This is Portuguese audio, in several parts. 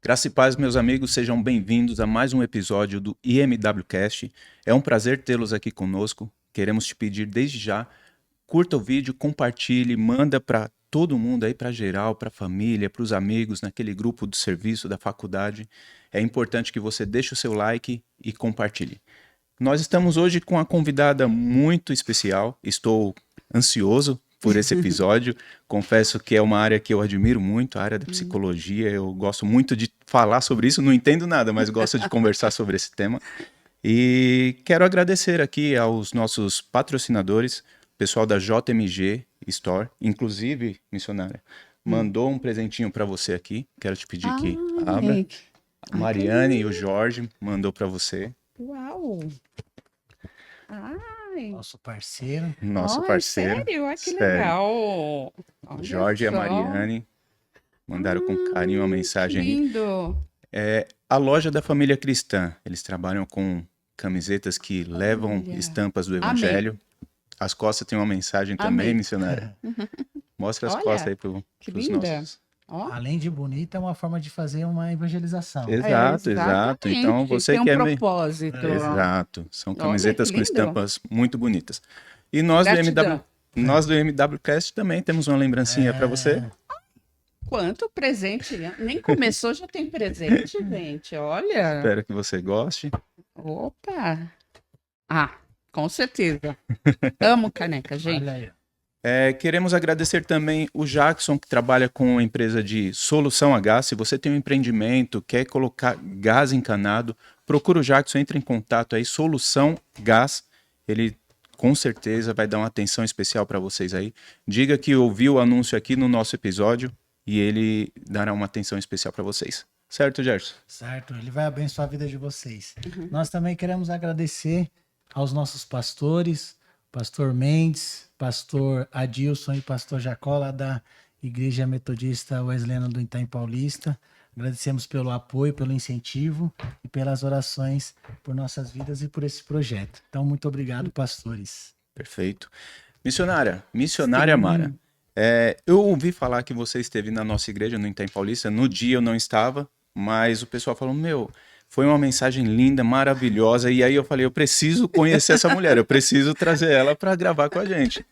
Graça e paz, meus amigos, sejam bem-vindos a mais um episódio do IMWcast. É um prazer tê-los aqui conosco. Queremos te pedir desde já, curta o vídeo, compartilhe, manda para todo mundo aí, para geral, para a família, para os amigos, naquele grupo do serviço, da faculdade. É importante que você deixe o seu like e compartilhe. Nós estamos hoje com uma convidada muito especial. Estou ansioso por esse episódio. Confesso que é uma área que eu admiro muito, a área da psicologia. Eu gosto muito de falar sobre isso, não entendo nada, mas gosto de conversar sobre esse tema. E quero agradecer aqui aos nossos patrocinadores, pessoal da JMG Store, inclusive, missionária, mandou um presentinho para você aqui. Quero te pedir que abra. A Mariane e o Jorge mandou para você. Uau! Ai, Nosso parceiro. Nosso parceiro. sério? Ai, que Sério. legal! Olha Jorge e a só. Mariane mandaram com carinho uma mensagem Que aí. lindo! A loja da família cristã, eles trabalham com camisetas que levam Olha. estampas do evangelho. As costas tem uma mensagem também, Amei. missionária. Mostra as Olha, costas aí que pros linda. nossos. Ó, Além de bonita, é uma forma de fazer uma evangelização. Exato, exato. Então exatamente. você Tem um que é meio... propósito. Exato. São Olha, camisetas que com lindo. estampas muito bonitas. E nós Gratidão. nós do MWcast também temos uma lembrancinha para você. Quanto presente! Nem começou, já tem presente, gente. Olha. Espero que você goste. Opa! Ah, com certeza. Amo caneca, gente. Olha aí. Queremos agradecer também o Jackson, que trabalha com a empresa de solução a gás. Se você tem um empreendimento, quer colocar gás encanado, procura o Jackson, entre em contato aí, Solução Gás. Ele com certeza vai dar uma atenção especial para vocês aí. Diga que ouviu o anúncio aqui no nosso episódio e ele dará uma atenção especial para vocês. Certo, Gerson? Certo, ele vai abençoar a vida de vocês. Nós também queremos agradecer aos nossos pastores, pastor Mendes, pastor Adilson e pastor Jacó, lá da Igreja Metodista Wesleyana do Itaim Paulista. Agradecemos pelo apoio, pelo incentivo e pelas orações por nossas vidas e por esse projeto. Então, muito obrigado, pastores. Perfeito. Missionária Mara, eu ouvi falar que você esteve na nossa igreja no Itaim Paulista. No dia eu não estava, mas o pessoal falou, foi uma mensagem linda, maravilhosa. E aí eu falei, eu preciso conhecer essa mulher, eu preciso trazer ela para gravar com a gente.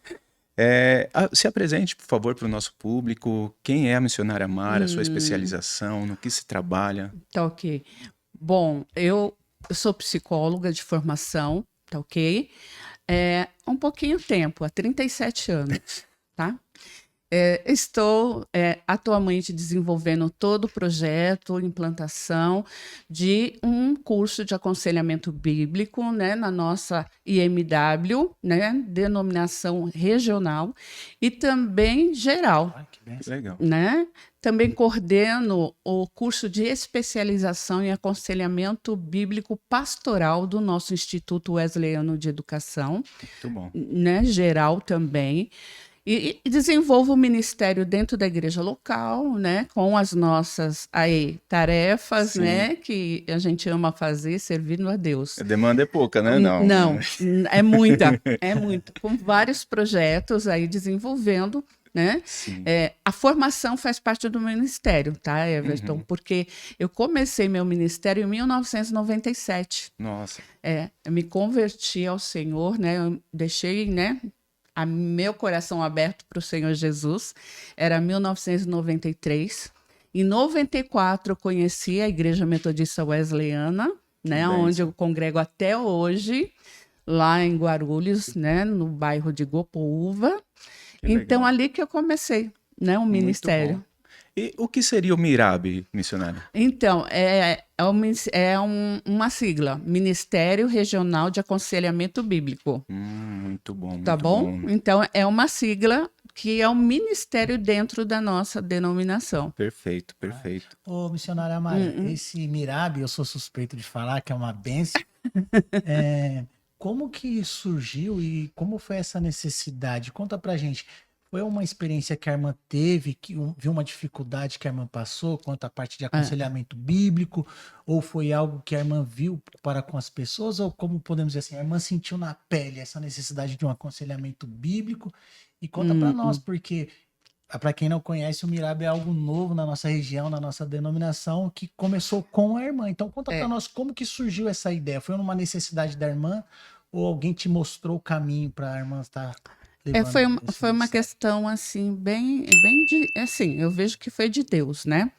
Se apresente, por favor, para o nosso público. Quem é a missionária Mara, sua especialização, no que se trabalha? Tá ok. Bom, eu sou psicóloga de formação, tá ok? Um pouquinho tempo, há 37 anos, tá? Estou atualmente desenvolvendo todo o projeto, implantação de um curso de aconselhamento bíblico, né, na nossa IMW, né, denominação regional, e também geral. Olha que bem. Legal. Né? Também coordeno o curso de especialização em aconselhamento bíblico pastoral do nosso Instituto Wesleyano de Educação, Muito bom. né? Geral também. E desenvolvo o ministério dentro da igreja local, né? Com as nossas tarefas, Sim. né? Que a gente ama fazer, servindo a Deus. A demanda é pouca, né? Não, é muita, é muita. Com vários projetos aí desenvolvendo, né? Sim. A formação faz parte do ministério, tá, Everton? Porque eu comecei meu ministério em 1997. Nossa. Eu me converti ao Senhor, né? Eu deixei, né, meu coração aberto para o Senhor Jesus. Era 1993. Em 94 eu conheci a Igreja Metodista Wesleyana, né, Bem, onde sim. eu congrego até hoje, lá em Guarulhos, né, no bairro de Gopoúva. Que Então, legal. ali que eu comecei, né, o Muito ministério. bom. E o que seria o MIRAB, missionária? Então, uma sigla, Ministério Regional de Aconselhamento Bíblico, Muito bom, muito tá bom? Então, é uma sigla que é um ministério dentro da nossa denominação. Perfeito, perfeito. Ô, missionária Mara, esse Mirab, eu sou suspeito de falar que é uma bênção. Como que surgiu e como foi essa necessidade? Conta pra gente. Foi uma experiência que a irmã teve, que viu uma dificuldade que a irmã passou quanto à parte de aconselhamento bíblico? Ou foi algo que a irmã viu para com as pessoas? Ou como podemos dizer assim, a irmã sentiu na pele essa necessidade de um aconselhamento bíblico? E conta para nós, porque para quem não conhece, o Mirab é algo novo na nossa região, na nossa denominação, que começou com a irmã. Então conta para nós como que surgiu essa ideia. Foi uma necessidade da irmã ou alguém te mostrou o caminho para a irmã estar levando Foi esse uma ministério? questão assim, bem assim, eu vejo que foi de Deus, né?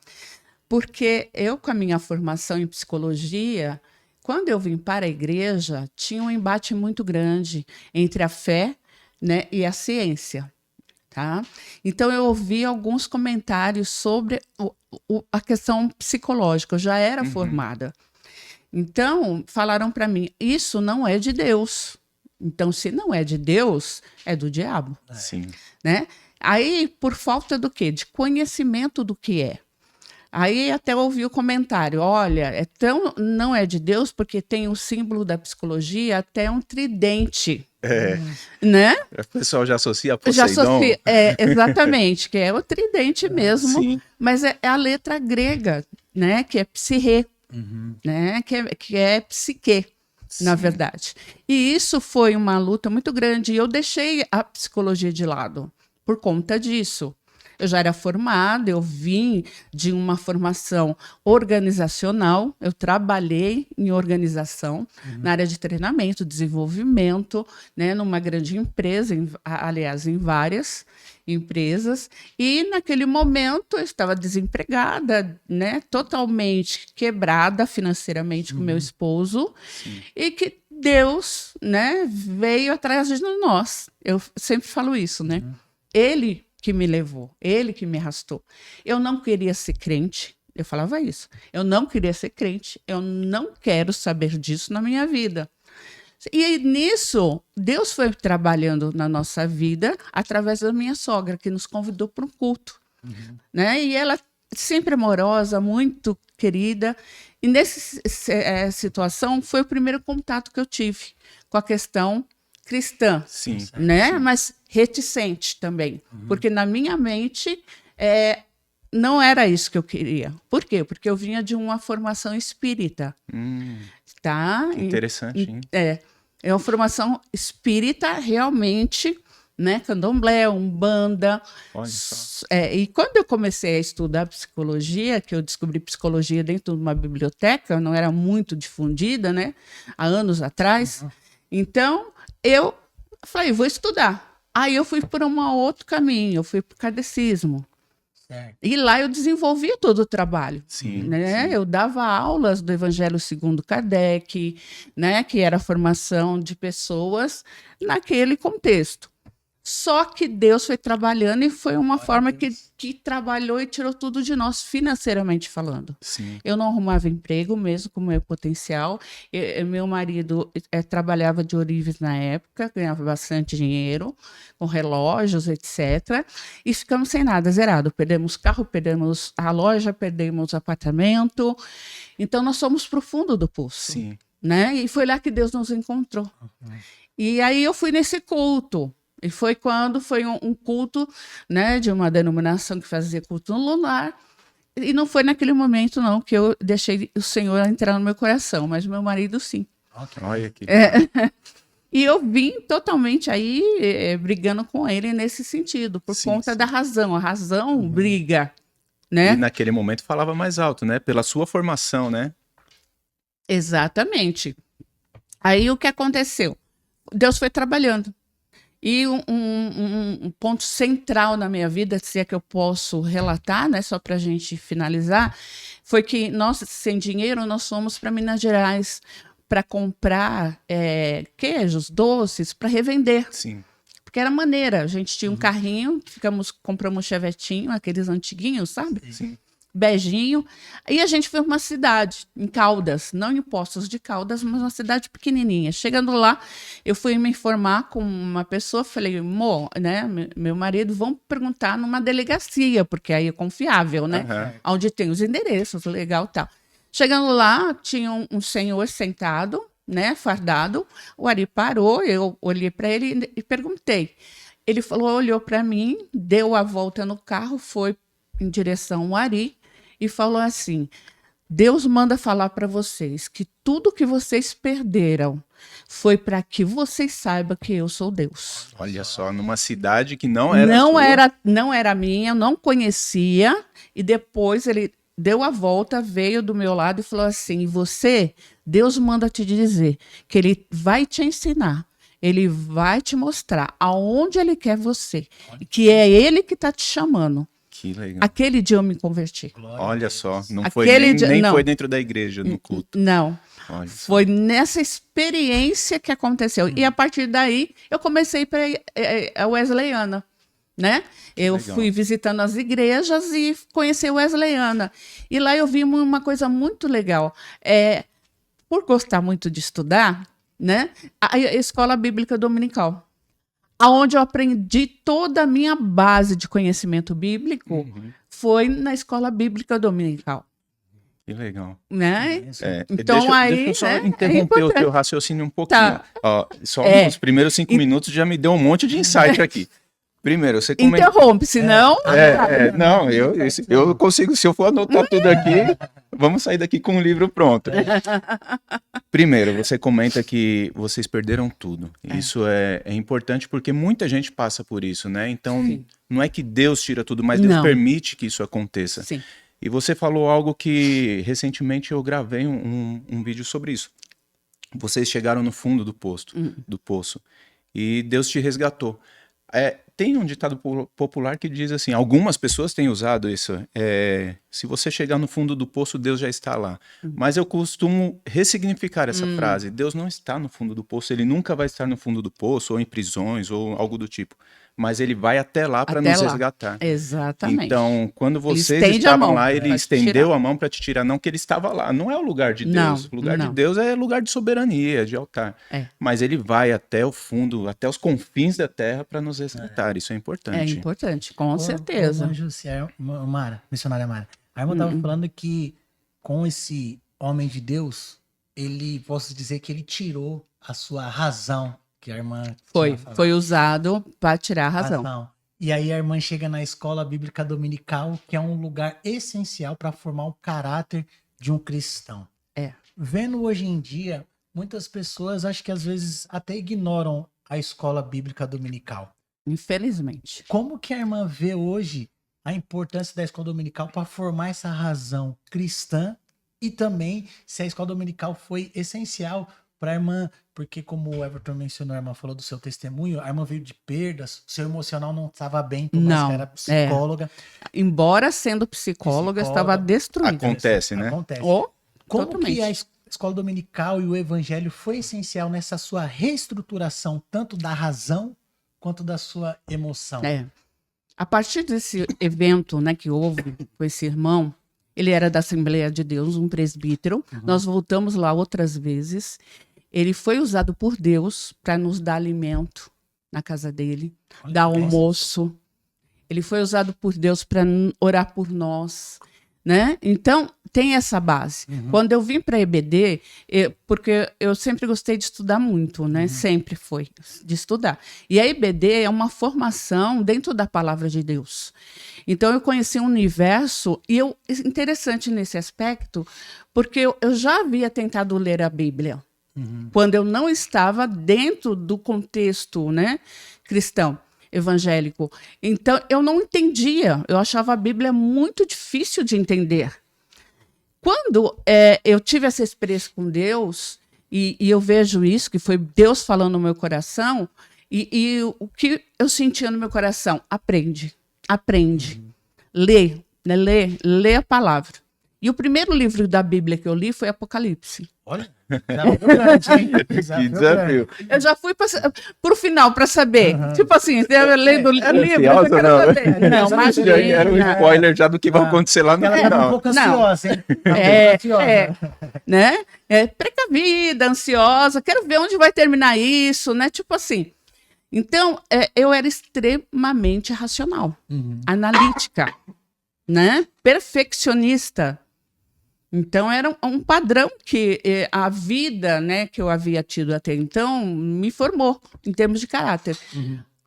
Porque eu, com a minha formação em psicologia, quando eu vim para a igreja, tinha um embate muito grande entre a fé, né, e a ciência, tá? Então eu ouvi alguns comentários sobre a questão psicológica. Eu já era formada. Então falaram para mim: isso não é de Deus. Então, se não é de Deus, é do diabo, Sim. né? Aí, por falta do quê? De conhecimento do que é. Aí até ouvi o comentário: olha, não é de Deus porque tem o símbolo da psicologia, até um tridente, né? O pessoal já associa a Já Poseidon. exatamente, que é o tridente mesmo, Sim. mas é a letra grega, né? Que é psirrê, né? Que é psique, na Sim. verdade. E isso foi uma luta muito grande. E eu deixei a psicologia de lado por conta disso. Eu já era formada, eu vim de uma formação organizacional, eu trabalhei em organização, na área de treinamento, desenvolvimento, né, numa grande empresa, aliás, em várias empresas, e naquele momento eu estava desempregada, né, totalmente quebrada financeiramente com meu esposo, e que Deus, né, veio atrás de nós. Eu sempre falo isso, né? Ele que me levou, ele que me arrastou. Eu não queria ser crente, eu falava isso. Eu não queria ser crente, eu não quero saber disso na minha vida. E nisso, Deus foi trabalhando na nossa vida através da minha sogra, que nos convidou para um culto. Né? E ela, sempre amorosa, muito querida. E nessa situação, foi o primeiro contato que eu tive com a questão cristã, Sim. né? Mas reticente também, porque na minha mente não era isso que eu queria. Por quê? Porque eu vinha de uma formação espírita, tá? Que interessante, hein? É uma formação espírita realmente, né? Candomblé, umbanda. Olha só. E quando eu comecei a estudar psicologia, que eu descobri psicologia dentro de uma biblioteca, não era muito difundida, né? Há anos atrás. Então, eu falei, vou estudar. Aí eu fui por um outro caminho, eu fui para o kardecismo. Certo. E lá eu desenvolvia todo o trabalho. Sim, Né? sim. Eu dava aulas do Evangelho segundo Kardec, né? Que era a formação de pessoas naquele contexto. Só que Deus foi trabalhando e foi uma forma que trabalhou e tirou tudo de nós, financeiramente falando. Sim. Eu não arrumava emprego mesmo com o meu potencial. Meu marido trabalhava de ourives na época, ganhava bastante dinheiro, com relógios, etc. E ficamos sem nada, zerado. Perdemos carro, perdemos a loja, perdemos o apartamento. Então, nós fomos para o fundo do poço. Sim. Né? E foi lá que Deus nos encontrou. E aí eu fui nesse culto. E foi quando foi um culto, né, de uma denominação que fazia culto no lunar. E não foi naquele momento, não, que eu deixei o Senhor entrar no meu coração, mas meu marido, sim. Olha que. E eu vim totalmente aí brigando com ele nesse sentido, por Sim, conta sim. da razão. A razão briga, né? E naquele momento falava mais alto, né? Pela sua formação, né? Exatamente. Aí o que aconteceu? Deus foi trabalhando. E um ponto central na minha vida, se é que eu posso relatar, né, só para a gente finalizar, foi que nós, sem dinheiro, nós fomos para Minas Gerais para comprar queijos, doces, para revender. Sim. Porque era maneira. A gente tinha um carrinho, compramos um chevetinho, aqueles antiguinhos, sabe? Sim. Beijinho. E a gente foi para uma cidade, em Caldas, não em Poços de Caldas, mas uma cidade pequenininha. Chegando lá, eu fui me informar com uma pessoa, falei, né, meu marido, vamos perguntar numa delegacia, porque aí é confiável, né? Onde tem os endereços, legal e tal. Chegando lá, tinha um senhor sentado, né, fardado. O Ari parou, eu olhei para ele e perguntei. Ele olhou para mim, deu a volta no carro, foi em direção ao Ari, e falou assim: Deus manda falar para vocês que tudo que vocês perderam foi para que vocês saibam que eu sou Deus. Olha só, numa cidade que não era Não era minha, eu não conhecia, e depois ele deu a volta, veio do meu lado e falou assim: e você, Deus manda te dizer que ele vai te ensinar, ele vai te mostrar aonde ele quer você, que é ele que está te chamando. Que legal. Aquele dia eu me converti. Olha só, não foi Aquele dia- nem não. foi dentro da igreja, no culto. Não. Olha só. Foi nessa experiência que aconteceu. E a partir daí, eu comecei para a Wesleyana, né? Eu Legal. fui visitando as igrejas e conheci a Wesleyana. E lá eu vi uma coisa muito legal. Por gostar muito de estudar, né? A Escola Bíblica Dominical, aonde eu aprendi toda a minha base de conhecimento bíblico, foi na Escola Bíblica Dominical, Que legal. né? Então, deixa aí, eu só né, interromper o importante. teu raciocínio um pouquinho. Tá. Ó, só É. nos primeiros 5 minutos já me deu um monte de insight aqui. Primeiro, você comentou... Interrompe, senão... Não, eu consigo, se eu for anotar tudo aqui, vamos sair daqui com um livro pronto. Primeiro, você comenta que vocês perderam tudo. Isso é importante porque muita gente passa por isso, né? Então, Sim. não é que Deus tira tudo, mas Deus Não. permite que isso aconteça. Sim. E você falou algo que recentemente eu gravei um vídeo sobre isso. Vocês chegaram no fundo do poço e Deus te resgatou. Tem um ditado popular que diz assim, algumas pessoas têm usado isso, se você chegar no fundo do poço, Deus já está lá. Mas eu costumo ressignificar essa frase, Deus não está no fundo do poço, ele nunca vai estar no fundo do poço, ou em prisões, ou algo do tipo. Mas ele vai até lá para nos resgatar. Exatamente. Então, quando vocês estende a estavam mão lá, ele pra te estendeu tirar. a mão para te tirar. Não que ele estava lá, não é o lugar de Não, Deus. O lugar de não. Deus é lugar de soberania, de altar. Mas ele vai até o fundo, até os confins da terra para nos resgatar. Isso é É importante. importante, com certeza. Mara, missionária Mara. A irmã estava falando que com esse homem de Deus, posso dizer que ele tirou a sua razão, que a irmã tinha falado. Foi usado para tirar a razão. E aí a irmã chega na escola bíblica dominical, que é um lugar essencial para formar o caráter de um cristão. Vendo hoje em dia, muitas pessoas acho que às vezes até ignoram a escola bíblica dominical. Infelizmente. Como que a irmã vê hoje a importância da escola dominical para formar essa razão cristã e também se a escola dominical foi essencial para a irmã, porque como o Everton mencionou, a irmã falou do seu testemunho, a irmã veio de perdas, seu emocional não estava bem, por mais que era psicóloga. Embora sendo psicóloga, estava destruída. Acontece, né? Acontece. Como Totalmente. que a escola dominical e o evangelho foi essencial nessa sua reestruturação, tanto da razão quanto da sua emoção? A partir desse evento, né, que houve com esse irmão, ele era da Assembleia de Deus, um presbítero. Nós voltamos lá outras vezes. Ele foi usado por Deus para nos dar alimento na casa dele, dar almoço. Ele foi usado por Deus para orar por nós, né? Então, tem essa base. Quando eu vim para a EBD, porque eu sempre gostei de estudar muito, né? Sempre foi de estudar. E a EBD é uma formação dentro da palavra de Deus. Então, eu conheci um universo, e interessante nesse aspecto, porque eu já havia tentado ler a Bíblia, quando eu não estava dentro do contexto, né, cristão, evangélico. Então, eu não entendia, eu achava a Bíblia muito difícil de entender. Quando eu tive essa experiência com Deus, e eu vejo isso, que foi Deus falando no meu coração, e o que eu sentia no meu coração? Aprende. Lê, né? Lê a palavra. E o primeiro livro da Bíblia que eu li foi Apocalipse. Olha, desafio grande, hein? Que desafio. Eu já fui para o final para saber. Tipo assim, eu lendo o livro, eu ansiosa, quero não? saber. Não, Já era um imagina. spoiler já do que vai acontecer lá no Ela estava um final. pouco ansiosa, hein? Né? Precavida, ansiosa, quero ver onde vai terminar isso, né? Tipo assim. Então, eu era extremamente racional, analítica, né? Perfeccionista. Então, era um padrão que a vida, né, que eu havia tido até então me formou em termos de caráter.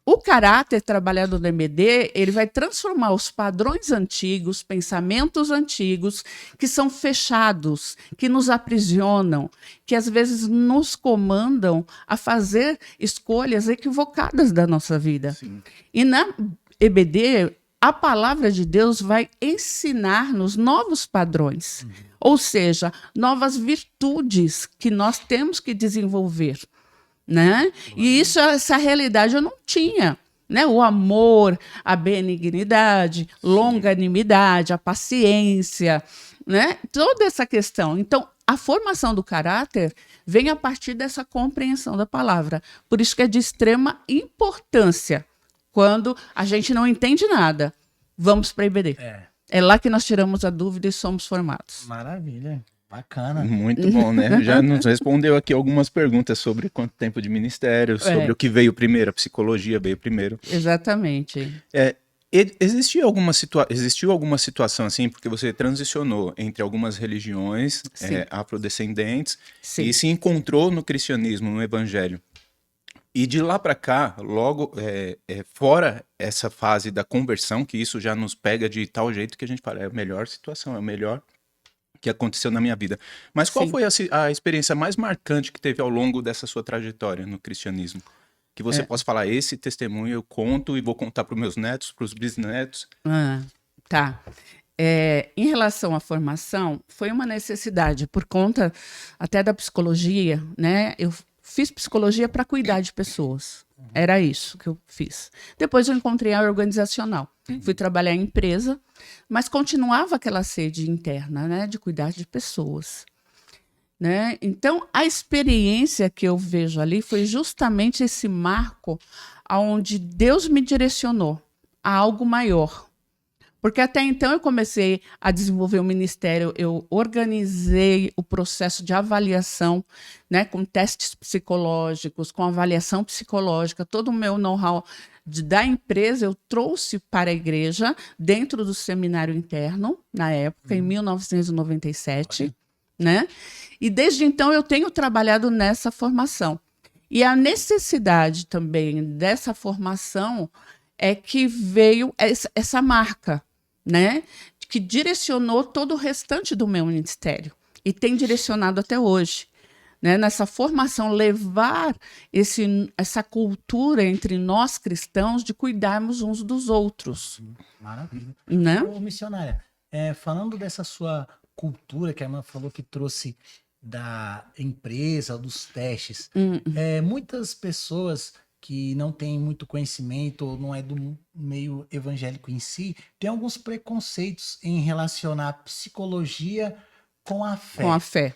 o caráter trabalhado no EBD, ele vai transformar os padrões antigos, pensamentos antigos, que são fechados, que nos aprisionam, que às vezes nos comandam a fazer escolhas equivocadas da nossa vida. Sim. E na EBD, a palavra de Deus vai ensinar-nos novos padrões, ou seja, novas virtudes que nós temos que desenvolver. Né? E essa realidade eu não tinha, né? O amor, a benignidade, longanimidade, a paciência, né? Toda essa questão. Então, a formação do caráter vem a partir dessa compreensão da palavra. Por isso que é de extrema importância. Quando a gente não entende nada, vamos para a IBD. É lá que nós tiramos a dúvida e somos formados. Maravilha. Bacana. Muito bom, né? Já nos respondeu aqui algumas perguntas sobre quanto tempo de ministério, sobre o que veio primeiro, a psicologia veio primeiro. Exatamente. Existiu alguma situação assim, porque você transicionou entre algumas religiões afrodescendentes e se encontrou no cristianismo, no evangelho. E de lá para cá, logo, fora essa fase da conversão, que isso já nos pega de tal jeito que a gente fala, é a melhor situação, é o melhor que aconteceu na minha vida. Mas qual foi a experiência mais marcante que teve ao longo dessa sua trajetória no cristianismo? Que você possa falar, esse testemunho eu conto e vou contar para os meus netos, para os bisnetos. Tá. Em relação à formação, foi uma necessidade, por conta até da psicologia, né? Eu fiz psicologia para cuidar de pessoas. Era isso que eu fiz. Depois eu encontrei a organizacional. Fui trabalhar em empresa, mas continuava aquela sede interna, né, de cuidar de pessoas. Né? Então, a experiência que eu vejo ali foi justamente esse marco onde Deus me direcionou a algo maior. Porque até então eu comecei a desenvolver o ministério, eu organizei o processo de avaliação, né, com testes psicológicos, com avaliação psicológica, todo o meu know-how da empresa eu trouxe para a igreja dentro do seminário interno, na época, em 1997, né? E desde então eu tenho trabalhado nessa formação. E a necessidade também dessa formação é que veio essa marca, né, que direcionou todo o restante do meu ministério e tem direcionado até hoje, né, nessa formação, levar essa cultura entre nós cristãos de cuidarmos uns dos outros. Maravilha. Né? Ô, missionária, falando dessa sua cultura que a irmã falou que trouxe da empresa, dos testes, muitas pessoas que não tem muito conhecimento ou não é do meio evangélico em si, tem alguns preconceitos em relacionar a psicologia com a fé. Com a fé.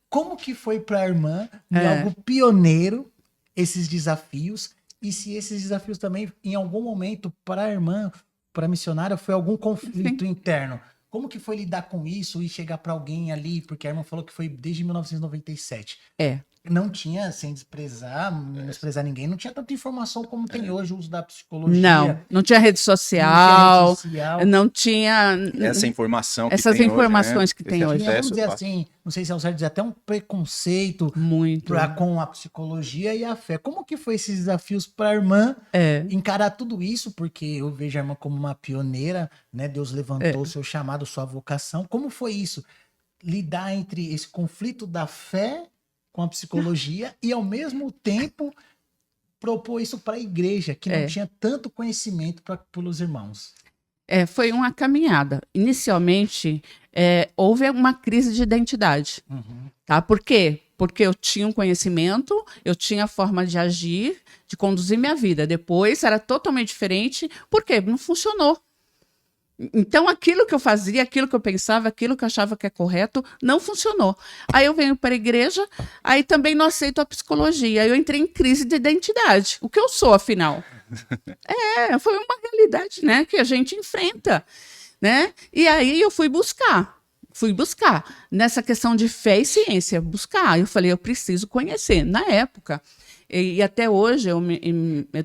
Como que foi para a irmã, algo pioneiro, esses desafios? E se esses desafios também, em algum momento, para a irmã, para a missionária, foi algum conflito interno? Como que foi lidar com isso e chegar para alguém ali? Porque a irmã falou que foi desde 1997. Não tinha, sem menosprezar ninguém, não tinha tanta informação como tem hoje o uso da psicologia. Não tinha rede social, não tinha essa informação que essas tem informações hoje, que tem hoje. Vamos dizer assim, não sei se é o certo dizer, até um preconceito com a psicologia e a fé. Como que foi esses desafios para a irmã encarar tudo isso? Porque eu vejo a irmã como uma pioneira, né? Deus levantou o seu chamado, sua vocação. Como foi isso? Lidar entre esse conflito da fé com a psicologia e, ao mesmo tempo, propor isso para a igreja, que não tinha tanto conhecimento pelos irmãos. Foi uma caminhada. Inicialmente, houve uma crise de identidade. Tá? Por quê? Porque eu tinha um conhecimento, eu tinha a forma de agir, de conduzir minha vida. Depois, era totalmente diferente. Por quê? Não funcionou. Então, aquilo que eu fazia, aquilo que eu pensava, aquilo que eu achava que é correto, não funcionou. Aí eu venho para a igreja, aí também não aceito a psicologia. Aí eu entrei em crise de identidade. O que eu sou, afinal? Foi uma realidade, né, que a gente enfrenta, né? E aí eu fui buscar nessa questão de fé e ciência, eu falei, eu preciso conhecer. Na época, e até hoje eu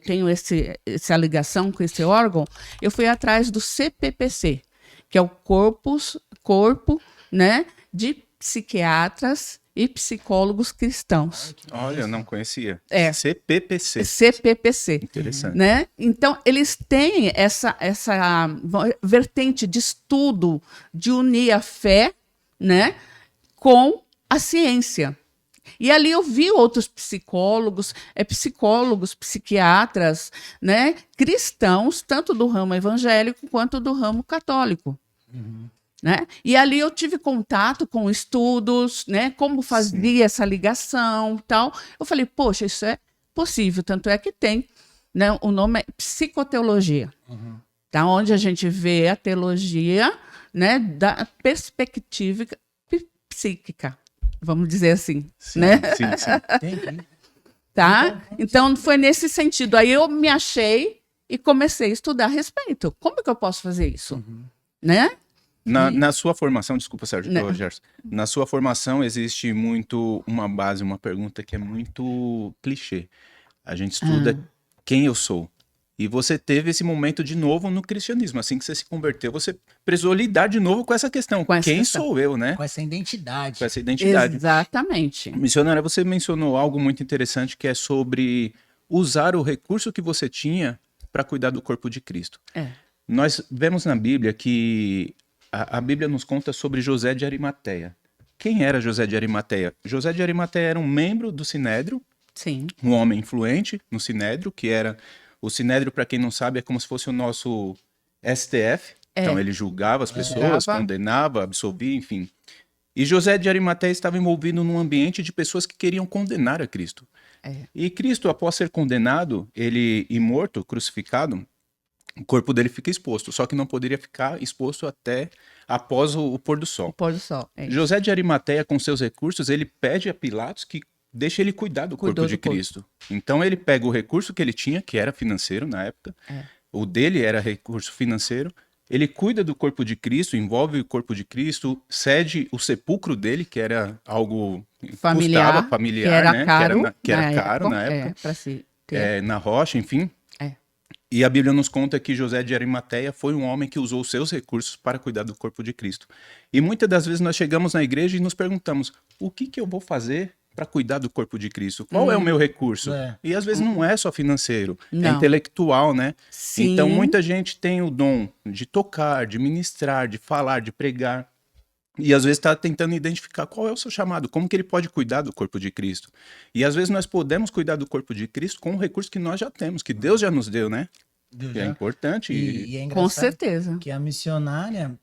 tenho essa ligação com esse órgão, eu fui atrás do CPPC, que é o Corpo, né, de Psiquiatras e Psicólogos Cristãos. Olha, eu não conhecia. É. CPPC. CPPC. Interessante. Né? Então, eles têm essa vertente de estudo, de unir a fé, né, com a ciência. E ali eu vi outros psicólogos, psiquiatras, né, cristãos, tanto do ramo evangélico quanto do ramo católico. Né? E ali eu tive contato com estudos, né, como fazia essa ligação, tal. Eu falei, poxa, isso é possível, tanto é que tem, né, o nome é psicoteologia, tá? Onde a gente vê a teologia, né, da perspectiva psíquica, vamos dizer assim, Sim, né? sim. Entendi. Tá? Então foi nesse sentido. Aí eu me achei e comecei a estudar a respeito. Como que eu posso fazer isso, né? Na sua formação, desculpa, Sérgio, Né? Gerson, na sua formação existe muito uma base, uma pergunta que é muito clichê. A gente estuda quem eu sou. E você teve esse momento de novo no cristianismo. Assim que você se converteu, você precisou lidar de novo com essa questão. Com essa Quem questão. sou eu, né? Com essa identidade. Com essa identidade. Exatamente. Missionária, você mencionou algo muito interessante que é sobre usar o recurso que você tinha para cuidar do corpo de Cristo. É. Nós vemos na Bíblia que a Bíblia nos conta sobre José de Arimateia. Quem era José de Arimateia? José de Arimateia era um membro do Sinédrio, Sim. um homem influente no Sinédrio, que era... O Sinédrio, para quem não sabe, é como se fosse o nosso STF. Então ele julgava as pessoas, Julgava. condenava, absolvia, enfim. E José de Arimateia estava envolvido num ambiente de pessoas que queriam condenar a Cristo. E Cristo, após ser condenado, ele e morto, crucificado, o corpo dele fica exposto, só que não poderia ficar exposto até após o pôr do sol. O pôr do sol. É isso. José de Arimateia, com seus recursos, ele pede a Pilatos que deixe ele cuidar do Cuidou corpo de do corpo. Cristo. Então ele pega o recurso que ele tinha, que era financeiro na época, o dele era recurso financeiro, ele cuida do corpo de Cristo, envolve o corpo de Cristo, cede o sepulcro dele, que era algo Familiar, custava, familiar, que era né? caro, que era caro na época, para se ter. na rocha, enfim. E a Bíblia nos conta que José de Arimateia foi um homem que usou os seus recursos para cuidar do corpo de Cristo. E muitas das vezes nós chegamos na igreja e nos perguntamos, o que eu vou fazer para cuidar do corpo de Cristo? Qual é o meu recurso? E às vezes não é só financeiro, é Não. intelectual, né? Sim. Então muita gente tem o dom de tocar, de ministrar, de falar, de pregar. E às vezes está tentando identificar qual é o seu chamado, como que ele pode cuidar do corpo de Cristo. E às vezes nós podemos cuidar do corpo de Cristo com o recurso que nós já temos, que Deus já nos deu, né? Deus Que é já- importante. E é Com engraçado certeza. que a missionária,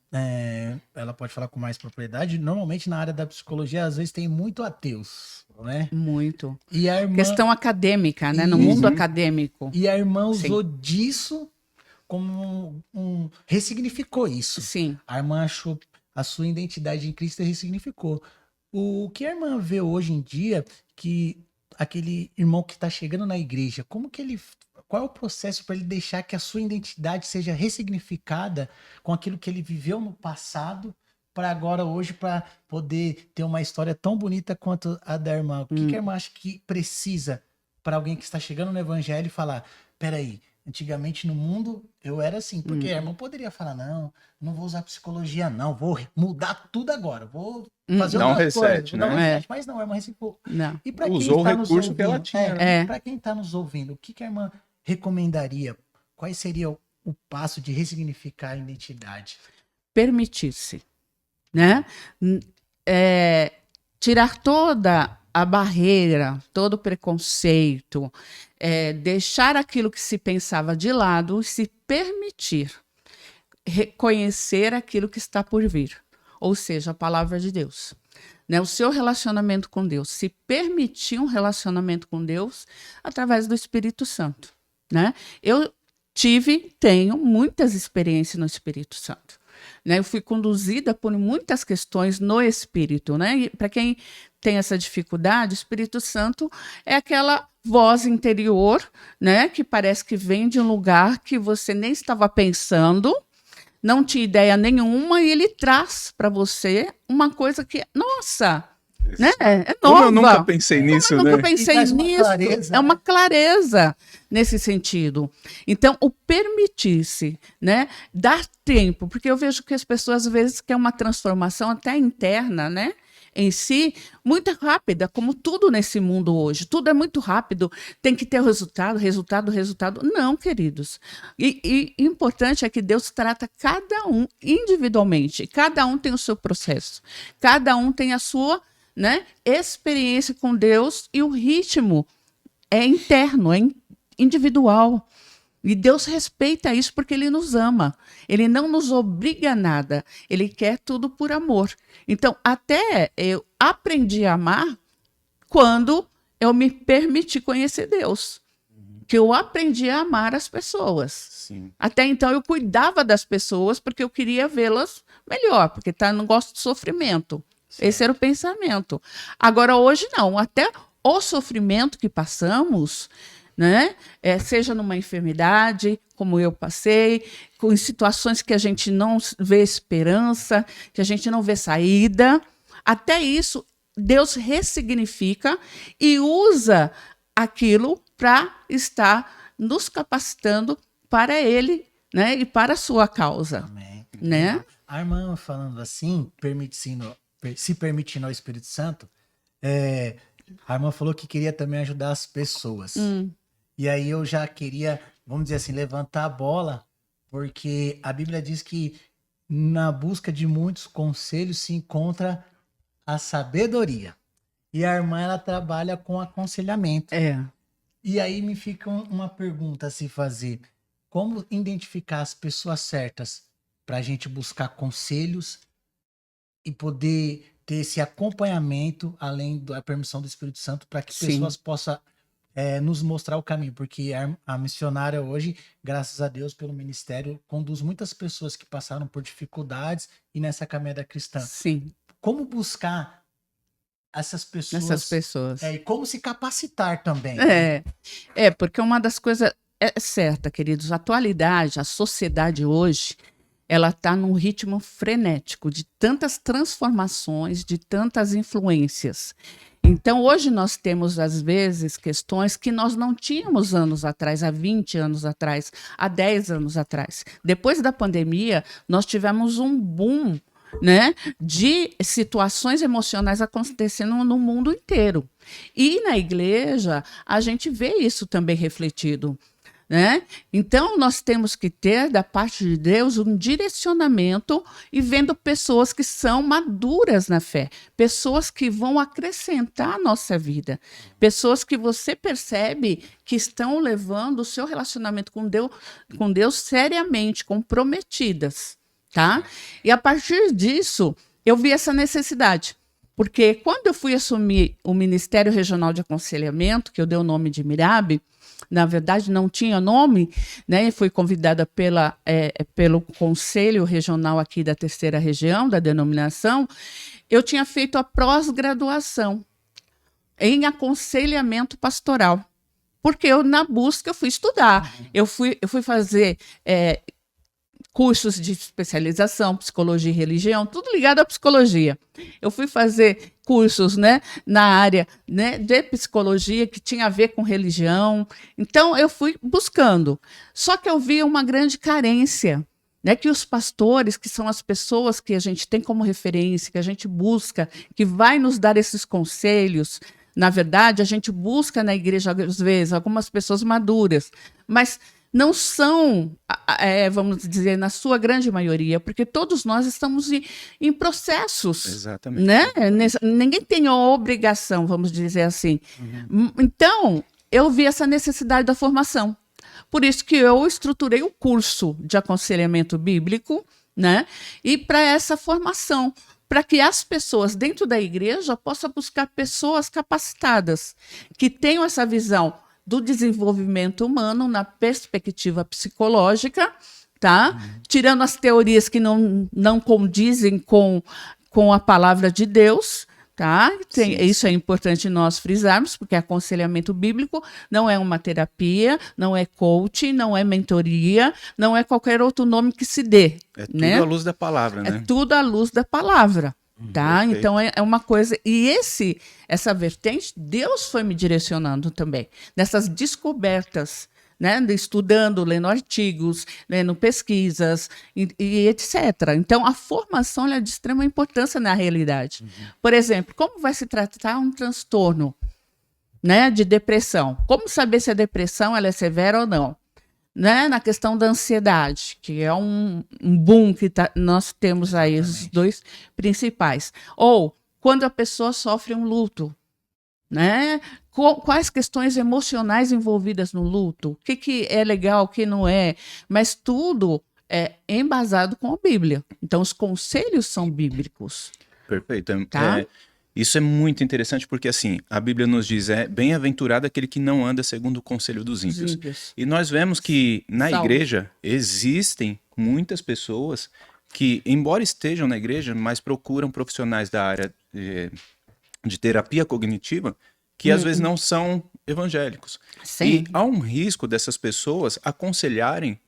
ela pode falar com mais propriedade, normalmente na área da psicologia, às vezes tem muito ateus, né? Muito. E a irmã, Questão acadêmica, né? No Isso. mundo acadêmico. e a irmã Sim. usou disso como ressignificou isso. Sim. A irmã achou a sua identidade em Cristo e ressignificou. O que a irmã vê hoje em dia, que aquele irmão que está chegando na igreja, qual é o processo para ele deixar que a sua identidade seja ressignificada com aquilo que ele viveu no passado, para agora, hoje, para poder ter uma história tão bonita quanto a da irmã? O que a irmã acha que precisa para alguém que está chegando no evangelho e falar, peraí, antigamente no mundo eu era assim, porque a irmã poderia falar, não vou usar psicologia não, vou mudar tudo agora, vou fazer Dá um outras reset, coisas, vou dar um né? reset. Mas não, a irmã ressignificou. Não. E para Usou o quem está nos recurso que ela ouvindo, tinha, né? para quem está nos ouvindo, o que a irmã recomendaria? Qual seria o passo de ressignificar a identidade? Permitir-se, né? Tirar toda a barreira, todo o preconceito, deixar aquilo que se pensava de lado e se permitir reconhecer aquilo que está por vir, ou seja, a palavra de Deus. Né? O seu relacionamento com Deus, se permitir um relacionamento com Deus através do Espírito Santo. Né? Eu tenho muitas experiências no Espírito Santo. Né? Eu fui conduzida por muitas questões no Espírito. Né? Para quem tem essa dificuldade, o Espírito Santo é aquela voz interior, né? Que parece que vem de um lugar que você nem estava pensando, não tinha ideia nenhuma, e ele traz para você uma coisa que, nossa, né? É Como nova. eu nunca pensei nisso, Eu né? nunca pensei E traz uma nisso. clareza, É uma né? clareza nesse sentido. Então, o permitir-se, né? Dar tempo, porque eu vejo que as pessoas às vezes querem uma transformação até interna, né? em si muito rápida, como tudo nesse mundo hoje. Tudo é muito rápido, tem que ter o resultado, resultado. Não, queridos. E importante é que Deus trata cada um individualmente. Cada um tem o seu processo. Cada um tem a sua, né, experiência com Deus, e o ritmo é interno, é individual. E Deus respeita isso porque Ele nos ama. Ele não nos obriga a nada. Ele quer tudo por amor. Então, até eu aprendi a amar quando eu me permiti conhecer Deus. Que eu aprendi a amar as pessoas. Sim. Até então, eu cuidava das pessoas porque eu queria vê-las melhor, porque não gosto de sofrimento. Sim. Esse era o pensamento. Agora, hoje, não. Até o sofrimento que passamos, né? Seja numa enfermidade, como eu passei, em situações que a gente não vê esperança, que a gente não vê saída, até isso Deus ressignifica e usa aquilo para estar nos capacitando para Ele, né? E para a sua causa. Amém. Né? A irmã falando assim, se permitindo ao Espírito Santo, a irmã falou que queria também ajudar as pessoas. E aí eu já queria, vamos dizer assim, levantar a bola, porque a Bíblia diz que na busca de muitos conselhos se encontra a sabedoria. E a irmã, ela trabalha com aconselhamento. E aí me fica uma pergunta a se fazer. Como identificar as pessoas certas para a gente buscar conselhos e poder ter esse acompanhamento, além da permissão do Espírito Santo, para que pessoas possam nos mostrar o caminho, porque a missionária hoje, graças a Deus, pelo ministério, conduz muitas pessoas que passaram por dificuldades e nessa caminhada cristã. Sim. Como buscar essas pessoas? E como se capacitar também. Porque uma das coisas é certa, queridos, a atualidade, a sociedade hoje, ela está num ritmo frenético de tantas transformações, de tantas influências. Então, hoje nós temos, às vezes, questões que nós não tínhamos anos atrás, há 20 anos atrás, há 10 anos atrás. Depois da pandemia, nós tivemos um boom, né, de situações emocionais acontecendo no mundo inteiro. E na igreja, a gente vê isso também refletido. Né? Então, nós temos que ter, da parte de Deus, um direcionamento e vendo pessoas que são maduras na fé, pessoas que vão acrescentar a nossa vida, pessoas que você percebe que estão levando o seu relacionamento com Deus seriamente, comprometidas. Tá? E a partir disso, eu vi essa necessidade. Porque quando eu fui assumir o Ministério Regional de Aconselhamento, que eu dei o nome de Mirabe, na verdade não tinha nome, né? Fui convidada pelo Conselho Regional aqui da 3ª Região, da denominação. Eu tinha feito a pós-graduação em aconselhamento pastoral, porque na busca eu fui estudar, eu fui fazer cursos de especialização, psicologia e religião, tudo ligado à psicologia. Eu fui fazer cursos, né, na área, né, de psicologia que tinha a ver com religião. Então, eu fui buscando. Só que eu vi uma grande carência, né, que os pastores, que são as pessoas que a gente tem como referência, que a gente busca, que vai nos dar esses conselhos. Na verdade, a gente busca na igreja, às vezes, algumas pessoas maduras, mas não são, vamos dizer, na sua grande maioria, porque todos nós estamos em processos. Exatamente. Né? Ninguém tem a obrigação, vamos dizer assim. Então, eu vi essa necessidade da formação. Por isso que eu estruturei o curso de aconselhamento bíblico, né? E para essa formação, para que as pessoas dentro da igreja possam buscar pessoas capacitadas, que tenham essa visão do desenvolvimento humano na perspectiva psicológica, tá? Tirando as teorias que não condizem com a palavra de Deus, tá? Isso é importante nós frisarmos, porque aconselhamento bíblico não é uma terapia, não é coaching, não é mentoria, não é qualquer outro nome que se dê. É tudo né? à luz da palavra, né? É tudo à luz da palavra. Tá? Perfeito. Então é uma coisa. E essa vertente, Deus foi me direcionando também, nessas descobertas, né? Estudando, lendo artigos, lendo pesquisas e etc. Então, a formação ela é de extrema importância na realidade. Por exemplo, como vai se tratar um transtorno, né, de depressão? Como saber se a depressão ela é severa ou não? Né? Na questão da ansiedade, que é um boom que nós temos aí, os dois principais. Ou quando a pessoa sofre um luto, né? Quais questões emocionais envolvidas no luto? O que é legal, o que não é? Mas tudo é embasado com a Bíblia. Então, os conselhos são bíblicos. Perfeito. Tá? Isso é muito interessante porque, assim, a Bíblia nos diz, bem-aventurado aquele que não anda segundo o conselho dos ímpios. E nós vemos que na igreja existem muitas pessoas que, embora estejam na igreja, mas procuram profissionais da área de terapia cognitiva que às vezes não são evangélicos. Sim. E há um risco dessas pessoas aconselharem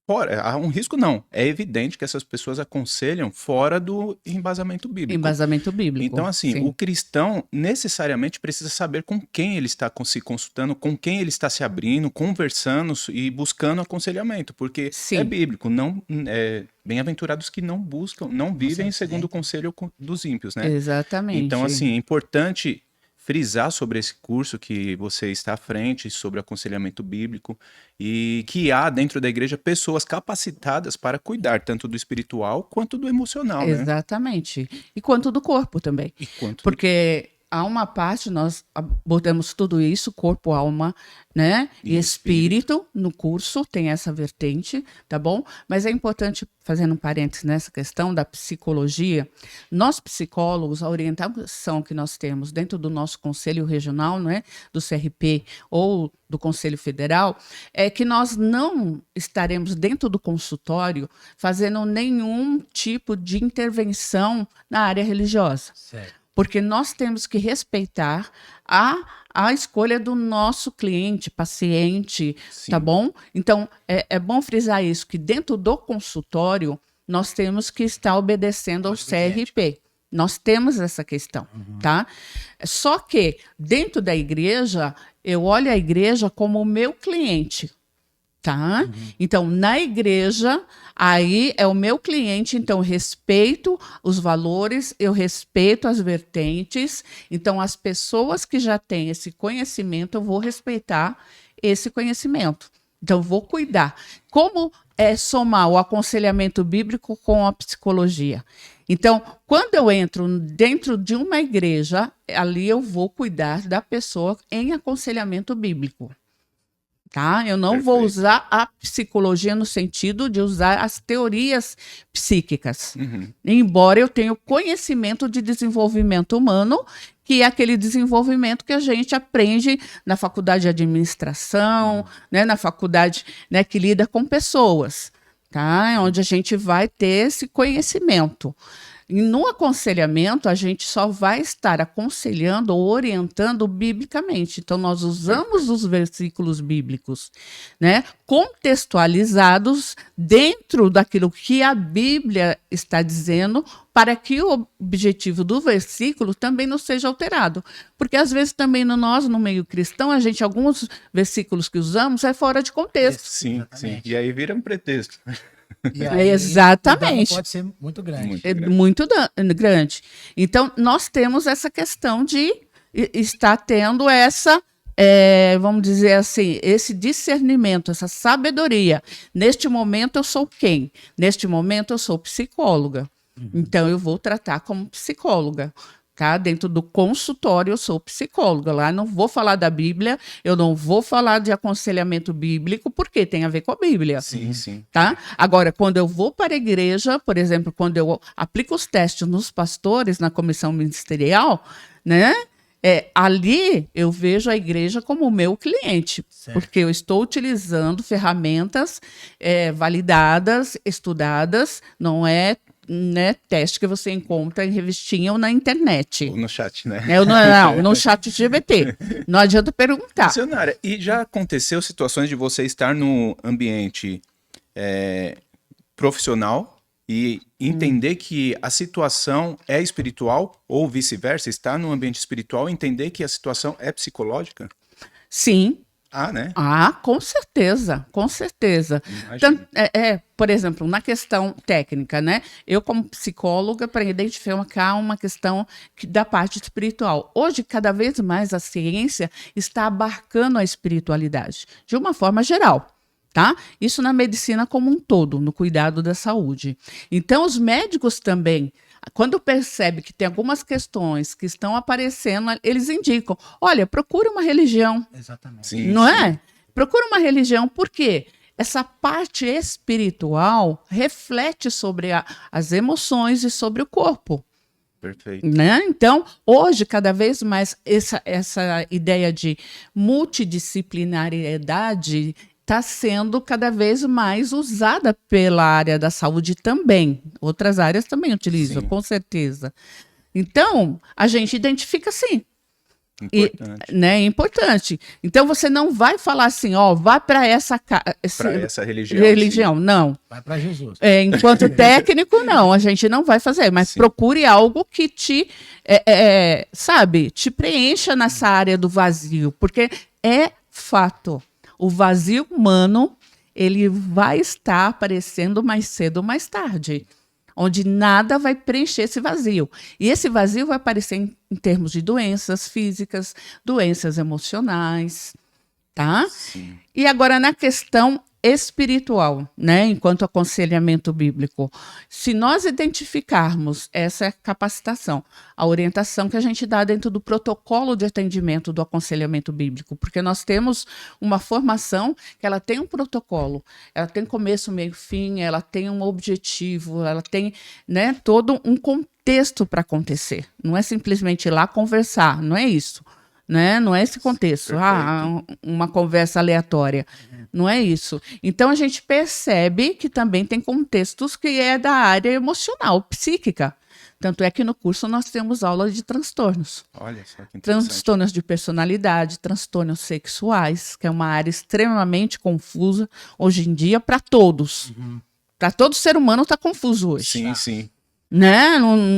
fora. Há um risco não. É evidente que essas pessoas aconselham fora do embasamento bíblico. Embasamento bíblico. Então, assim, sim. O cristão necessariamente precisa saber com quem ele está se consultando, com quem ele está se abrindo, conversando e buscando aconselhamento, porque Sim. é bíblico. Não, bem-aventurados que não buscam, não vivem segundo o conselho dos ímpios, né? Exatamente. Então, assim, é importante frisar sobre esse curso que você está à frente, sobre aconselhamento bíblico, e que há dentro da igreja pessoas capacitadas para cuidar tanto do espiritual quanto do emocional, né? Exatamente. E quanto do corpo também. Porque há uma parte, nós abordamos tudo isso, corpo, alma, né? E espírito no curso, tem essa vertente, tá bom? Mas é importante, fazendo um parênteses nessa questão da psicologia, nós psicólogos, a orientação que nós temos dentro do nosso conselho regional, né? Do CRP ou do Conselho Federal, é que nós não estaremos dentro do consultório fazendo nenhum tipo de intervenção na área religiosa. Certo. Porque nós temos que respeitar a escolha do nosso cliente, paciente, Sim. Tá bom? Então, é bom frisar isso, que dentro do consultório, nós temos que estar obedecendo ao CRP. Nós temos essa questão, tá? Só que, dentro da igreja, eu olho a igreja como o meu cliente, tá? Então, na igreja, aí é o meu cliente, então eu respeito os valores, eu respeito as vertentes, então as pessoas que já têm esse conhecimento, eu vou respeitar esse conhecimento. Então, eu vou cuidar. Como somar o aconselhamento bíblico com a psicologia? Então, quando eu entro dentro de uma igreja, ali eu vou cuidar da pessoa em aconselhamento bíblico. Tá? Eu não vou usar a psicologia no sentido de usar as teorias psíquicas. Embora eu tenha o conhecimento de desenvolvimento humano, que é aquele desenvolvimento que a gente aprende na faculdade de administração, né, na faculdade, né, que lida com pessoas, tá? Onde a gente vai ter esse conhecimento. E no aconselhamento, a gente só vai estar aconselhando ou orientando biblicamente. Então, nós usamos os versículos bíblicos, né, contextualizados dentro daquilo que a Bíblia está dizendo, para que o objetivo do versículo também não seja alterado. Porque, às vezes, também no meio cristão, alguns versículos que usamos é fora de contexto. Sim. E aí vira um pretexto. E aí, exatamente. O dano pode ser muito grande. Muito grande. Então, nós temos essa questão de estar tendo essa, vamos dizer assim, esse discernimento, essa sabedoria. Neste momento, eu sou quem? Neste momento, eu sou psicóloga. Então, eu vou tratar como psicóloga. Tá? Dentro do consultório, eu sou psicóloga. Lá não vou falar da Bíblia, eu não vou falar de aconselhamento bíblico, porque tem a ver com a Bíblia. Sim. Tá? Agora, quando eu vou para a igreja, por exemplo, quando eu aplico os testes nos pastores, na comissão ministerial, né? Ali eu vejo a igreja como o meu cliente, porque eu estou utilizando ferramentas validadas, estudadas, não é teste que você encontra em revistinha ou na internet. Ou no chat, né? Não, no chat GPT. Não adianta perguntar. Missionária, e já aconteceu situações de você estar no ambiente profissional e entender que a situação é espiritual ou vice-versa, estar no ambiente espiritual e entender que a situação é psicológica? Sim, Ah, né? Ah, com certeza, com certeza. Imagino. Por exemplo, na questão técnica, né? Eu, como psicóloga, para identificar uma questão da parte espiritual. Hoje, cada vez mais a ciência está abarcando a espiritualidade, de uma forma geral. Tá? Isso na medicina como um todo, no cuidado da saúde. Então, os médicos também, quando percebem que tem algumas questões que estão aparecendo, eles indicam: olha, procura uma religião. Exatamente. Sim, Não sim. é? Procura uma religião, por quê? Essa parte espiritual reflete sobre as emoções e sobre o corpo. Perfeito. Né? Então, hoje, cada vez mais, essa ideia de multidisciplinariedade está sendo cada vez mais usada pela área da saúde também. Outras áreas também utilizam, Sim. com certeza. Então, a gente identifica sim. Importante. Né, é importante. Então, você não vai falar assim, ó, vá para essa religião. religião. Não. Vai para Jesus. Enquanto técnico, não, a gente não vai fazer, mas Sim. procure algo que te, sabe, te preencha nessa área do vazio, porque é fato, o vazio humano, ele vai estar aparecendo mais cedo ou mais tarde, onde nada vai preencher esse vazio. E esse vazio vai aparecer em termos de doenças físicas, doenças emocionais, tá? Sim. E agora na questão espiritual, né, enquanto aconselhamento bíblico, se nós identificarmos essa capacitação, a orientação que a gente dá dentro do protocolo de atendimento do aconselhamento bíblico, porque nós temos uma formação que ela tem um protocolo, ela tem começo, meio, fim, ela tem um objetivo, ela tem, né, todo um contexto para acontecer. Não é simplesmente ir lá conversar, não é isso. Né? Não é esse contexto, uma conversa aleatória. Não é isso. Então, a gente percebe que também tem contextos que é da área emocional, psíquica. Tanto é que no curso nós temos aula de transtornos. Olha só que interessante. Transtornos de personalidade, transtornos sexuais, que é uma área extremamente confusa hoje em dia para todos. Para todo ser humano está confuso hoje. Sim, sim. Né?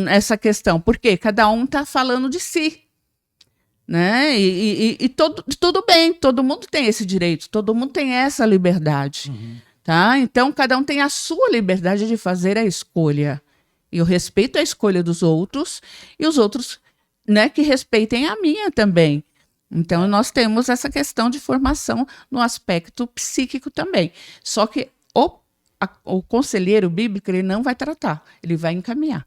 Essa questão. Porque cada um está falando de si. Né? E tudo bem, todo mundo tem esse direito, todo mundo tem essa liberdade. Tá? Então, cada um tem a sua liberdade de fazer a escolha. E eu respeito a escolha dos outros, e os outros, né, que respeitem a minha também. Então, nós temos essa questão de formação no aspecto psíquico também. Só que o conselheiro bíblico, ele não vai tratar, ele vai encaminhar.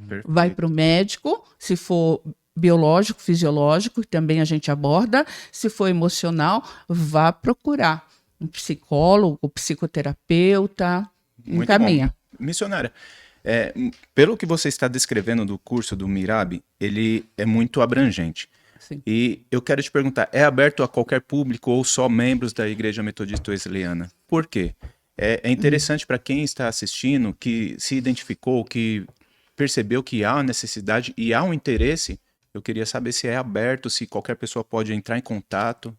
Perfeito. Vai para o médico, se for biológico, fisiológico, que também a gente aborda. Se for emocional, vá procurar um psicólogo, psicoterapeuta, Muito encaminha. bom. Missionária, pelo que você está descrevendo do curso do Mirab, ele é muito abrangente. Sim. E eu quero te perguntar, é aberto a qualquer público ou só membros da Igreja Metodista Wesleyana? Por quê? É interessante para quem está assistindo, que se identificou, que percebeu que há uma necessidade e há um interesse. Eu queria saber se é aberto, se qualquer pessoa pode entrar em contato.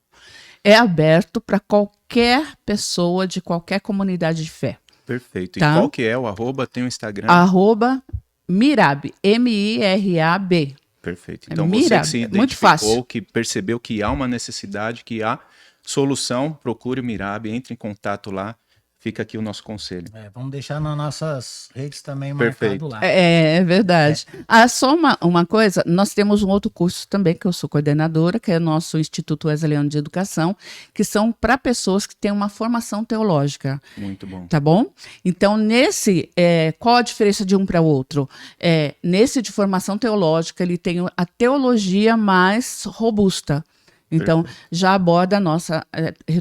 É aberto para qualquer pessoa de qualquer comunidade de fé. Perfeito. Tá. E qual que é o arroba? Tem o Instagram? @Mirab, MIRAB. Perfeito. Então Mirab, você que se muito fácil. identificou, que percebeu que há uma necessidade, que há solução, procure o Mirab, entre em contato lá. Fica aqui o nosso conselho. Vamos deixar nas nossas redes também Perfeito. marcado lá. É verdade. Só uma coisa, nós temos um outro curso também, que eu sou coordenadora, que é o nosso Instituto Wesleyano de Educação, que são para pessoas que têm uma formação teológica. Muito bom. Tá bom? Então, qual a diferença de um para o outro? Nesse de formação teológica, ele tem a teologia mais robusta. Então, já aborda a nossa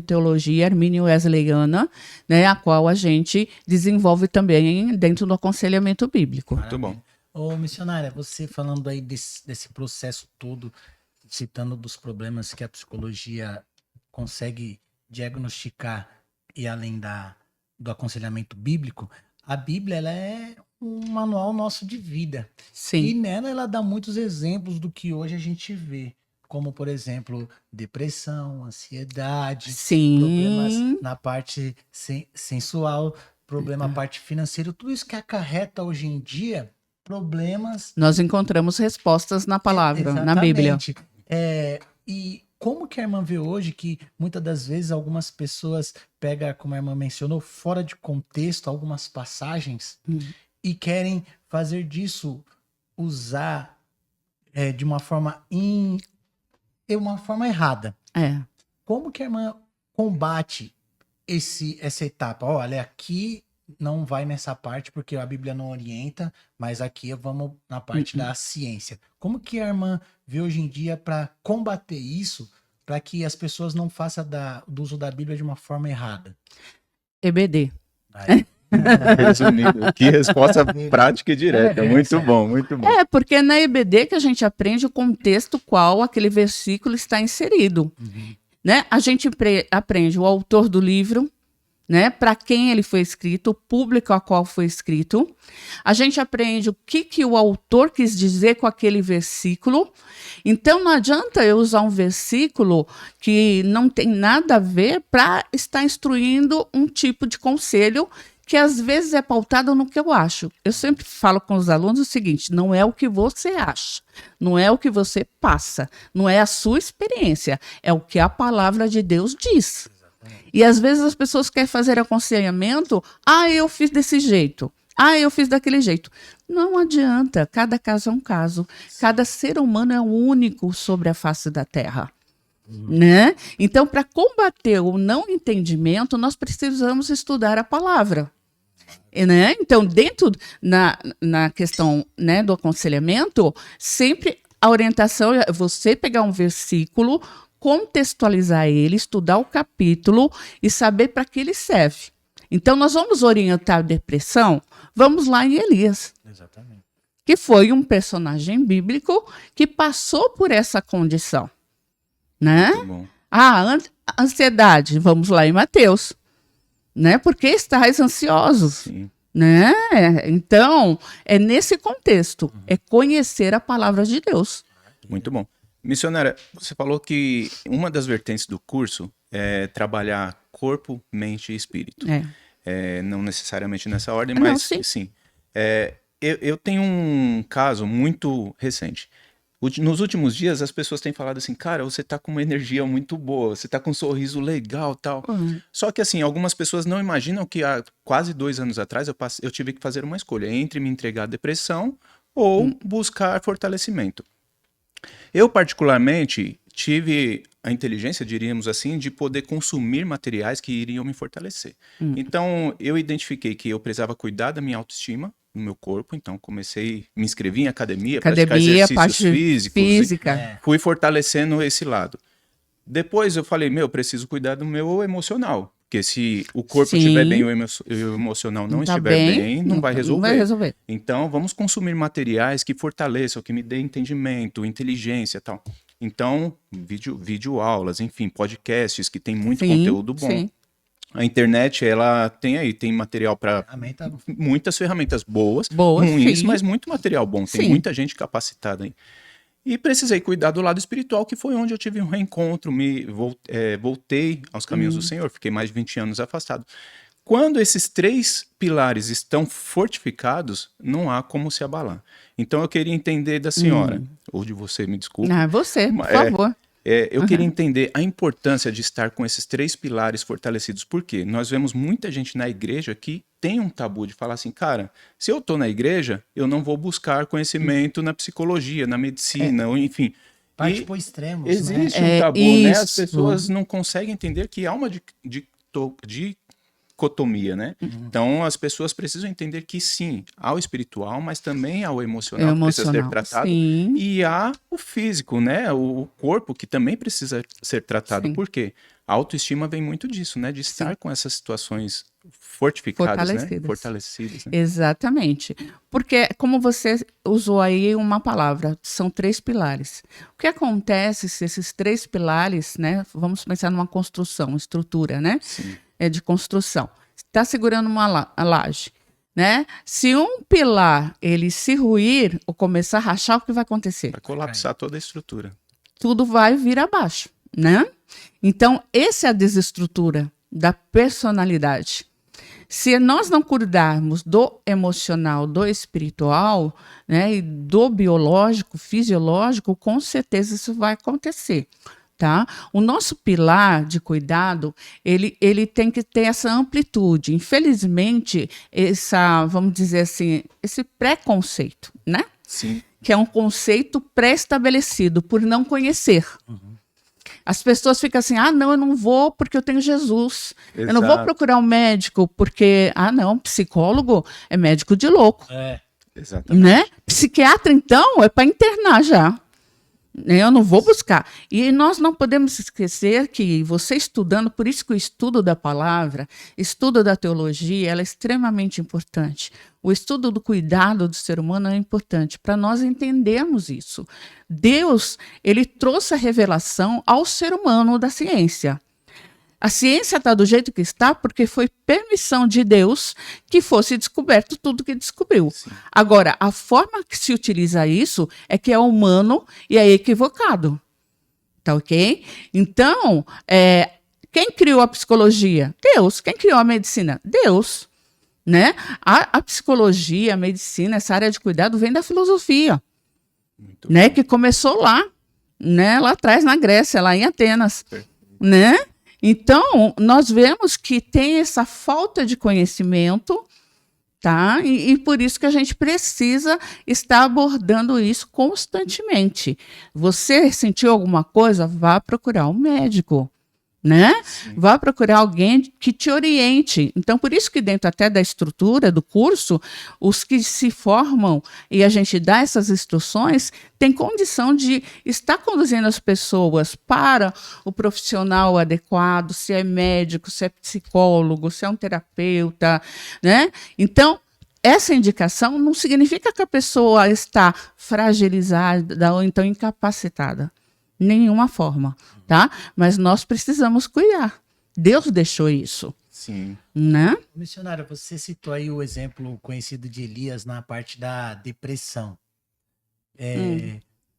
teologia armínio-wesleyana, né, a qual a gente desenvolve também dentro do aconselhamento bíblico. Muito bom. Ô, missionária, você falando aí desse processo todo, citando dos problemas que a psicologia consegue diagnosticar e além do aconselhamento bíblico, a Bíblia ela é um manual nosso de vida. Sim. E nela ela dá muitos exemplos do que hoje a gente vê. Como, por exemplo, depressão, ansiedade, Sim. problemas na parte sensual, problema na parte financeira, tudo isso que acarreta hoje em dia problemas. Nós encontramos respostas na palavra, na Bíblia. E como que a irmã vê hoje que muitas das vezes algumas pessoas pegam, como a irmã mencionou, fora de contexto algumas passagens e querem fazer disso, usar de uma forma errada. Como que a irmã combate essa etapa? Olha, aqui não vai nessa parte porque a Bíblia não orienta, mas aqui vamos na parte da ciência. Como que a irmã vê hoje em dia para combater isso, para que as pessoas não façam do uso da Bíblia de uma forma errada? EBD. Resumindo, que resposta prática e direta. Muito bom, muito bom. Porque é na EBD que a gente aprende o contexto qual aquele versículo está inserido. Né? A gente aprende o autor do livro, né, para quem ele foi escrito, o público a qual foi escrito. A gente aprende o que o autor quis dizer com aquele versículo. Então, não adianta eu usar um versículo que não tem nada a ver para estar instruindo um tipo de conselho que às vezes é pautado no que eu acho. Eu sempre falo com os alunos o seguinte: não é o que você acha, não é o que você passa, não é a sua experiência, é o que a palavra de Deus diz. E às vezes as pessoas querem fazer aconselhamento, eu fiz desse jeito, eu fiz daquele jeito. Não adianta, cada caso é um caso, cada ser humano é único sobre a face da terra. Né? Então, para combater o não entendimento, nós precisamos estudar a palavra. Né? Então, dentro na questão, né, do aconselhamento, sempre a orientação é você pegar um versículo, contextualizar ele, estudar o capítulo e saber para que ele serve. Então, nós vamos orientar a depressão, vamos lá em Elias. Exatamente. Que foi um personagem bíblico que passou por essa condição. Né? Ansiedade, vamos lá em Mateus. Né? Porque estáis ansiosos. Sim. Né? Então, é nesse contexto, é conhecer a palavra de Deus. Muito bom. Missionária, você falou que uma das vertentes do curso é trabalhar corpo, mente e espírito. Não necessariamente nessa ordem, mas sim. Eu tenho um caso muito recente. Nos últimos dias, as pessoas têm falado assim, cara, você tá com uma energia muito boa, você tá com um sorriso legal e tal. Só que assim, algumas pessoas não imaginam que há quase 2 anos atrás eu tive que fazer uma escolha entre me entregar à depressão ou buscar fortalecimento. Eu, particularmente, tive a inteligência, diríamos assim, de poder consumir materiais que iriam me fortalecer. Então, eu identifiquei que eu precisava cuidar da minha autoestima, no meu corpo, então me inscrevi em academia, praticar exercícios física. Fui fortalecendo esse lado. Depois eu falei, eu preciso cuidar do meu emocional, porque se o corpo estiver bem e o emocional não estiver bem, não vai resolver. Então, vamos consumir materiais que fortaleçam, que me dêem entendimento, inteligência e tal. Então, vídeo aulas, enfim, podcasts que tem muito conteúdo bom. Sim. A internet, ela tem material para muitas ferramentas boas, ruins, mas muito material bom. Tem muita gente capacitada aí. E precisei cuidar do lado espiritual, que foi onde eu tive um reencontro, voltei aos caminhos do Senhor, fiquei mais de 20 anos afastado. Quando esses 3 pilares estão fortificados, não há como se abalar. Então eu queria entender da senhora, ou de você, me desculpe. Você, por favor. Eu queria entender a importância de estar com esses 3 pilares fortalecidos. Por quê? Nós vemos muita gente na igreja que tem um tabu de falar assim, cara, se eu estou na igreja, eu não vou buscar conhecimento na psicologia, na medicina, ou enfim. Parte por extremos, existe um tabu, né? As pessoas não conseguem entender que há uma dicotomia, né? Então, as pessoas precisam entender que sim, há o espiritual, mas também há o emocional que precisa ser tratado. E há o físico, né? O corpo que também precisa ser tratado. Por quê? A autoestima vem muito disso, né? De estar com essas situações fortalecidas. Né? Exatamente. Porque, como você usou aí uma palavra, são 3 pilares. O que acontece se esses 3 pilares, né? Vamos pensar numa construção, estrutura, né? Sim. De construção. Está segurando uma laje, né? Se um pilar ele se ruir ou começar a rachar, o que vai acontecer? Vai colapsar toda a estrutura. Tudo vai vir abaixo, né? Então, essa é a desestrutura da personalidade. Se nós não cuidarmos do emocional, do espiritual, né, e do biológico, fisiológico, com certeza isso vai acontecer. tá? O nosso pilar de cuidado, ele tem que ter essa amplitude. Infelizmente, vamos dizer assim, esse preconceito, né? Sim. Que é um conceito pré-estabelecido por não conhecer. As pessoas ficam assim, não, eu não vou porque eu tenho Jesus. Eu não vou Exato. procurar um médico porque, não, psicólogo é médico de louco, Exatamente. né? Psiquiatra, então, é para internar já. Eu não vou buscar. E nós não podemos esquecer que você estudando, por isso que o estudo da palavra, estudo da teologia, ela é extremamente importante. O estudo do cuidado do ser humano é importante para nós entendermos isso. Deus, ele trouxe a revelação ao ser humano da ciência. A ciência está do jeito que está porque foi permissão de Deus que fosse descoberto tudo que descobriu. Sim. Agora, a forma que se utiliza isso é que é humano e é equivocado. Tá ok? Então, quem criou a psicologia? Deus. Quem criou a medicina? Deus. Né? A psicologia, a medicina, essa área de cuidado vem da filosofia, né? Que começou lá, né? Lá atrás na Grécia, lá em Atenas. Né? Então, nós vemos que tem essa falta de conhecimento, tá? E por isso que a gente precisa estar abordando isso constantemente. Você sentiu alguma coisa? Vá procurar um médico, né? Sim. Vá procurar alguém que te oriente. Então, por isso que dentro até da estrutura do curso, os que se formam e a gente dá essas instruções, tem condição de estar conduzindo as pessoas para o profissional adequado, se é médico, se é psicólogo, se é um terapeuta, né? Então, essa indicação não significa que a pessoa está fragilizada ou então incapacitada. Nenhuma forma, tá? Mas nós precisamos cuidar. Deus deixou isso. Sim. Né? Missionário, você citou aí o exemplo conhecido de Elias na parte da depressão.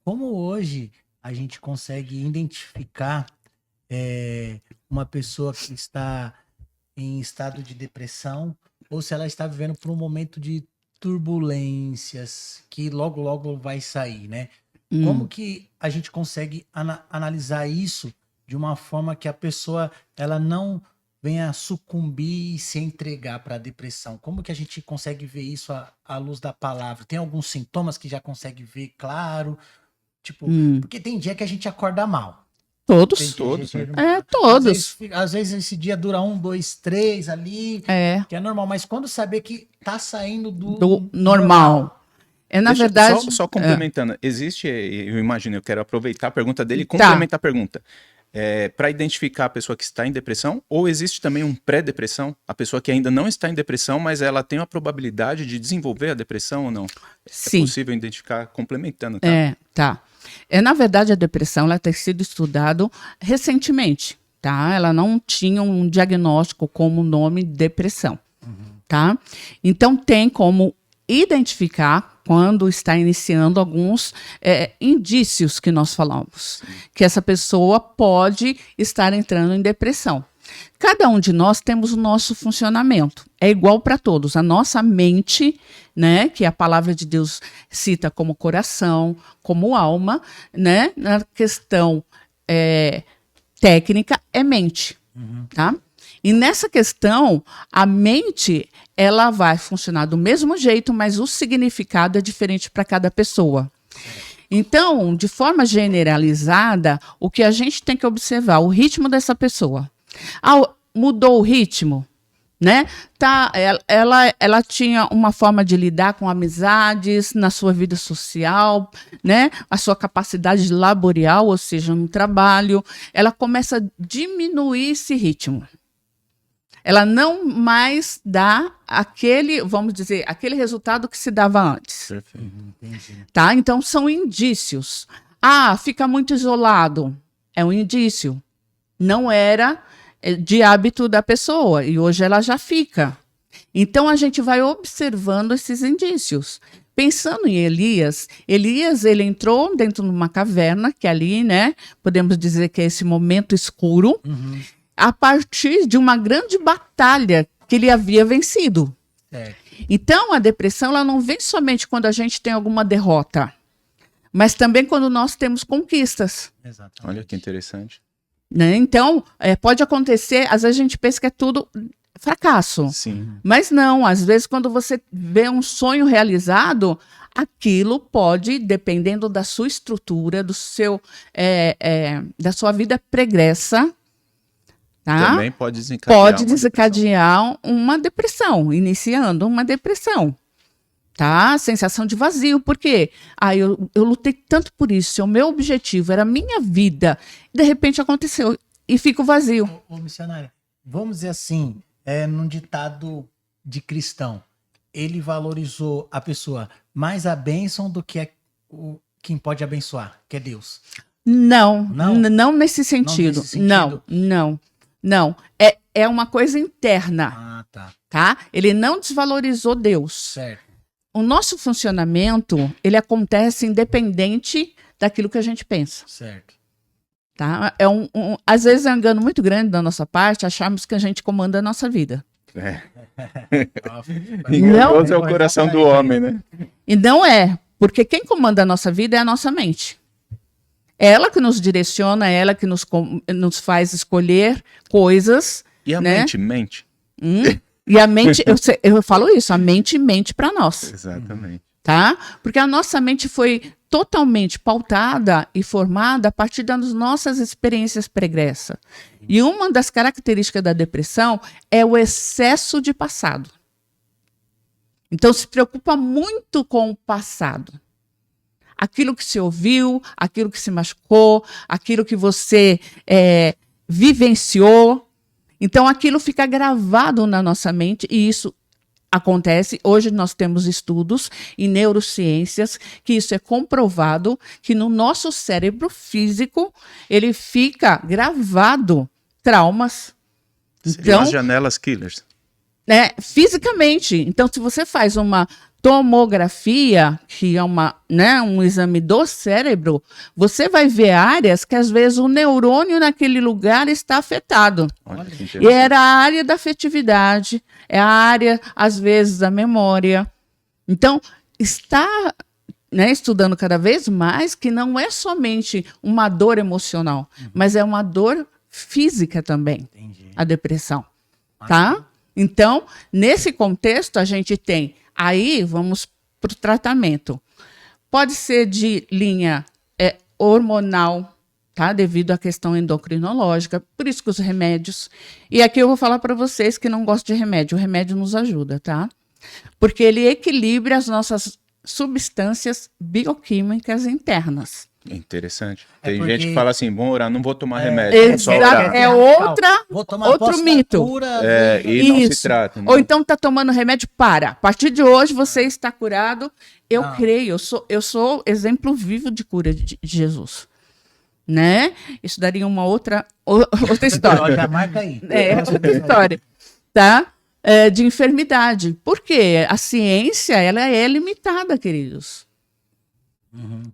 Como hoje a gente consegue identificar uma pessoa que está em estado de depressão ou se ela está vivendo por um momento de turbulências que logo, logo vai sair, né? Como que a gente consegue analisar isso de uma forma que a pessoa ela não venha sucumbir e se entregar para a depressão? Como que a gente consegue ver isso à luz da palavra? Tem alguns sintomas que já consegue ver claro? Tipo, porque tem dia que a gente acorda mal. Todos. Todos, né? Todos. Às vezes esse dia dura 1, 2, 3 ali, que é normal. Mas quando saber que tá saindo do normal. Na verdade. Só complementando, existe, eu imagino, eu quero aproveitar a pergunta dele e complementar a pergunta. Para identificar a pessoa que está em depressão, ou existe também um pré-depressão? A pessoa que ainda não está em depressão, mas ela tem a probabilidade de desenvolver a depressão ou não? Sim. É possível identificar complementando, tá? Tá. Na verdade, a depressão ela tem sido estudada recentemente, tá? Ela não tinha um diagnóstico como nome depressão, tá? Então, tem como identificar quando está iniciando alguns indícios que nós falamos, que essa pessoa pode estar entrando em depressão. Cada um de nós temos o nosso funcionamento, é igual para todos. A nossa mente, né, que a palavra de Deus cita como coração, como alma, né, na questão técnica é mente, tá? E nessa questão, a mente, ela vai funcionar do mesmo jeito, mas o significado é diferente para cada pessoa. Então, de forma generalizada, o que a gente tem que observar, o ritmo dessa pessoa. Mudou o ritmo, né? Ela tinha uma forma de lidar com amizades na sua vida social, né? A sua capacidade laboral, ou seja, no trabalho, ela começa a diminuir esse ritmo. Ela não mais dá vamos dizer, aquele resultado que se dava antes. Perfeito. Tá? Então, são indícios. Fica muito isolado. É um indício. Não era de hábito da pessoa, e hoje ela já fica. Então, a gente vai observando esses indícios. Pensando em Elias, ele entrou dentro de uma caverna, que ali, né, podemos dizer que é esse momento escuro, a partir de uma grande batalha que ele havia vencido. Então, a depressão ela não vem somente quando a gente tem alguma derrota. mas também quando nós temos conquistas. Exatamente. Olha que interessante. Né? Então, pode acontecer, às vezes a gente pensa que é tudo fracasso. Sim. Mas não, às vezes quando você vê um sonho realizado, aquilo pode, dependendo da sua estrutura, do seu, da sua vida pregressa, tá? Também pode desencadear. Pode desencadear uma depressão, iniciando uma depressão. Tá? Sensação de vazio, por quê? Eu lutei tanto por isso, o meu objetivo era a minha vida, de repente aconteceu e fico vazio. Ô, missionária, vamos dizer assim, num ditado de cristão, ele valorizou a pessoa mais a bênção do que quem pode abençoar, que é Deus. Não, Não? não nesse sentido. Não. É uma coisa interna, Ah, tá. tá? Ele não desvalorizou Deus. Certo. O nosso funcionamento, ele acontece independente daquilo que a gente pensa, Certo. tá? Às vezes é um engano muito grande da nossa parte acharmos que a gente comanda a nossa vida. Enganoso é o coração do homem, né? E não é, porque quem comanda a nossa vida é a nossa mente. É ela que nos direciona, é ela que nos faz escolher coisas. E a né? mente mente? E a mente, eu falo isso, a mente mente para nós, Exatamente. tá? Porque a nossa mente foi totalmente pautada e formada a partir das nossas experiências pregressas. E uma das características da depressão é o excesso de passado. Então, se preocupa muito com o passado. Aquilo que se ouviu, aquilo que se machucou, aquilo que você vivenciou. Então, aquilo fica gravado na nossa mente e isso acontece. Hoje nós temos estudos em neurociências que isso é comprovado, que no nosso cérebro físico ele fica gravado traumas. Seriam as janelas killers. Fisicamente. Então, se você faz uma tomografia, que é um exame do cérebro, você vai ver áreas que às vezes o neurônio naquele lugar está afetado. Olha que E interessante. era a área da afetividade, é a área, às vezes, da memória. Então, está estudando cada vez mais que não é somente uma dor emocional, mas é uma dor física também, Entendi. a depressão. Tá? Então, nesse contexto, a gente tem. Aí, vamos para o tratamento. Pode ser de linha hormonal, tá? Devido à questão endocrinológica, por isso que os remédios. E aqui eu vou falar para vocês que não gostam de remédio. O remédio nos ajuda, tá? Porque ele equilibra as nossas substâncias bioquímicas internas. Interessante. É Tem porque- gente que fala assim, bom orar, não vou tomar remédio, vou só orar. É Vou tomar outro posse da mito. cura, E não se Isso. trata. Né? Ou então tá tomando remédio, para. A partir de hoje você está curado. Eu Não. creio, eu sou exemplo vivo de cura de Jesus. Né? Isso daria uma outra história. Já marca aí. Outra história. Tá? De enfermidade. Por quê? A ciência, ela é limitada, queridos.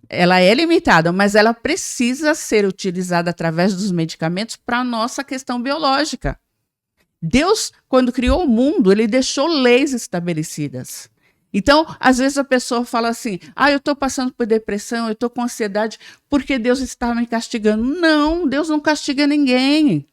Ela é limitada, mas ela precisa ser utilizada através dos medicamentos para a nossa questão biológica. Deus, quando criou o mundo, ele deixou leis estabelecidas. Então, às vezes a pessoa fala assim, eu estou passando por depressão, eu estou com ansiedade, porque Deus está me castigando. Não, Deus não castiga ninguém.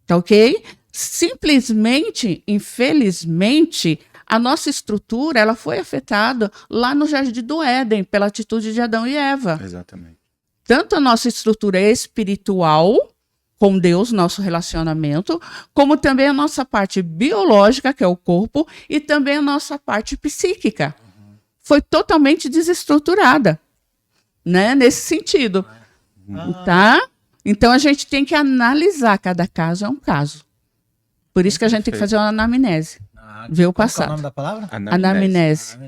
Tá ok? Simplesmente, infelizmente, a nossa estrutura ela foi afetada lá no Jardim do Éden, pela atitude de Adão e Eva. Exatamente. Tanto a nossa estrutura espiritual com Deus, nosso relacionamento, como também a nossa parte biológica, que é o corpo, e também a nossa parte psíquica. Foi totalmente desestruturada, né? Nesse sentido. Tá? Então a gente tem que analisar, cada caso é um caso. Por isso que a gente tem que fazer uma anamnese. Ver o Qual que é o passado. nome da palavra? Anamnese. Anamnese.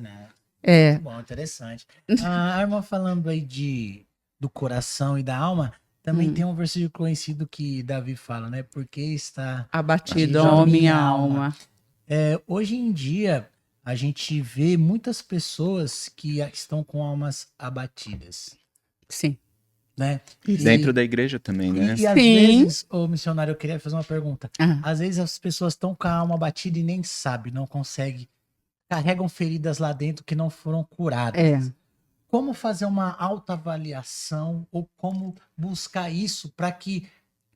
É. Muito bom, interessante. A irmã falando aí do coração e da alma, também tem um versículo conhecido que Davi fala, né? Porque está Abatido, Abatido ó a minha minha alma. Hoje em dia, a gente vê muitas pessoas que estão com almas abatidas, Sim. né? E dentro da igreja também, né? E às Sim. vezes, missionário, eu queria fazer uma pergunta. Ah. Às vezes as pessoas estão com a alma abatida e nem sabem, não conseguem, carregam feridas lá dentro que não foram curadas. como fazer uma autoavaliação ou como buscar isso para que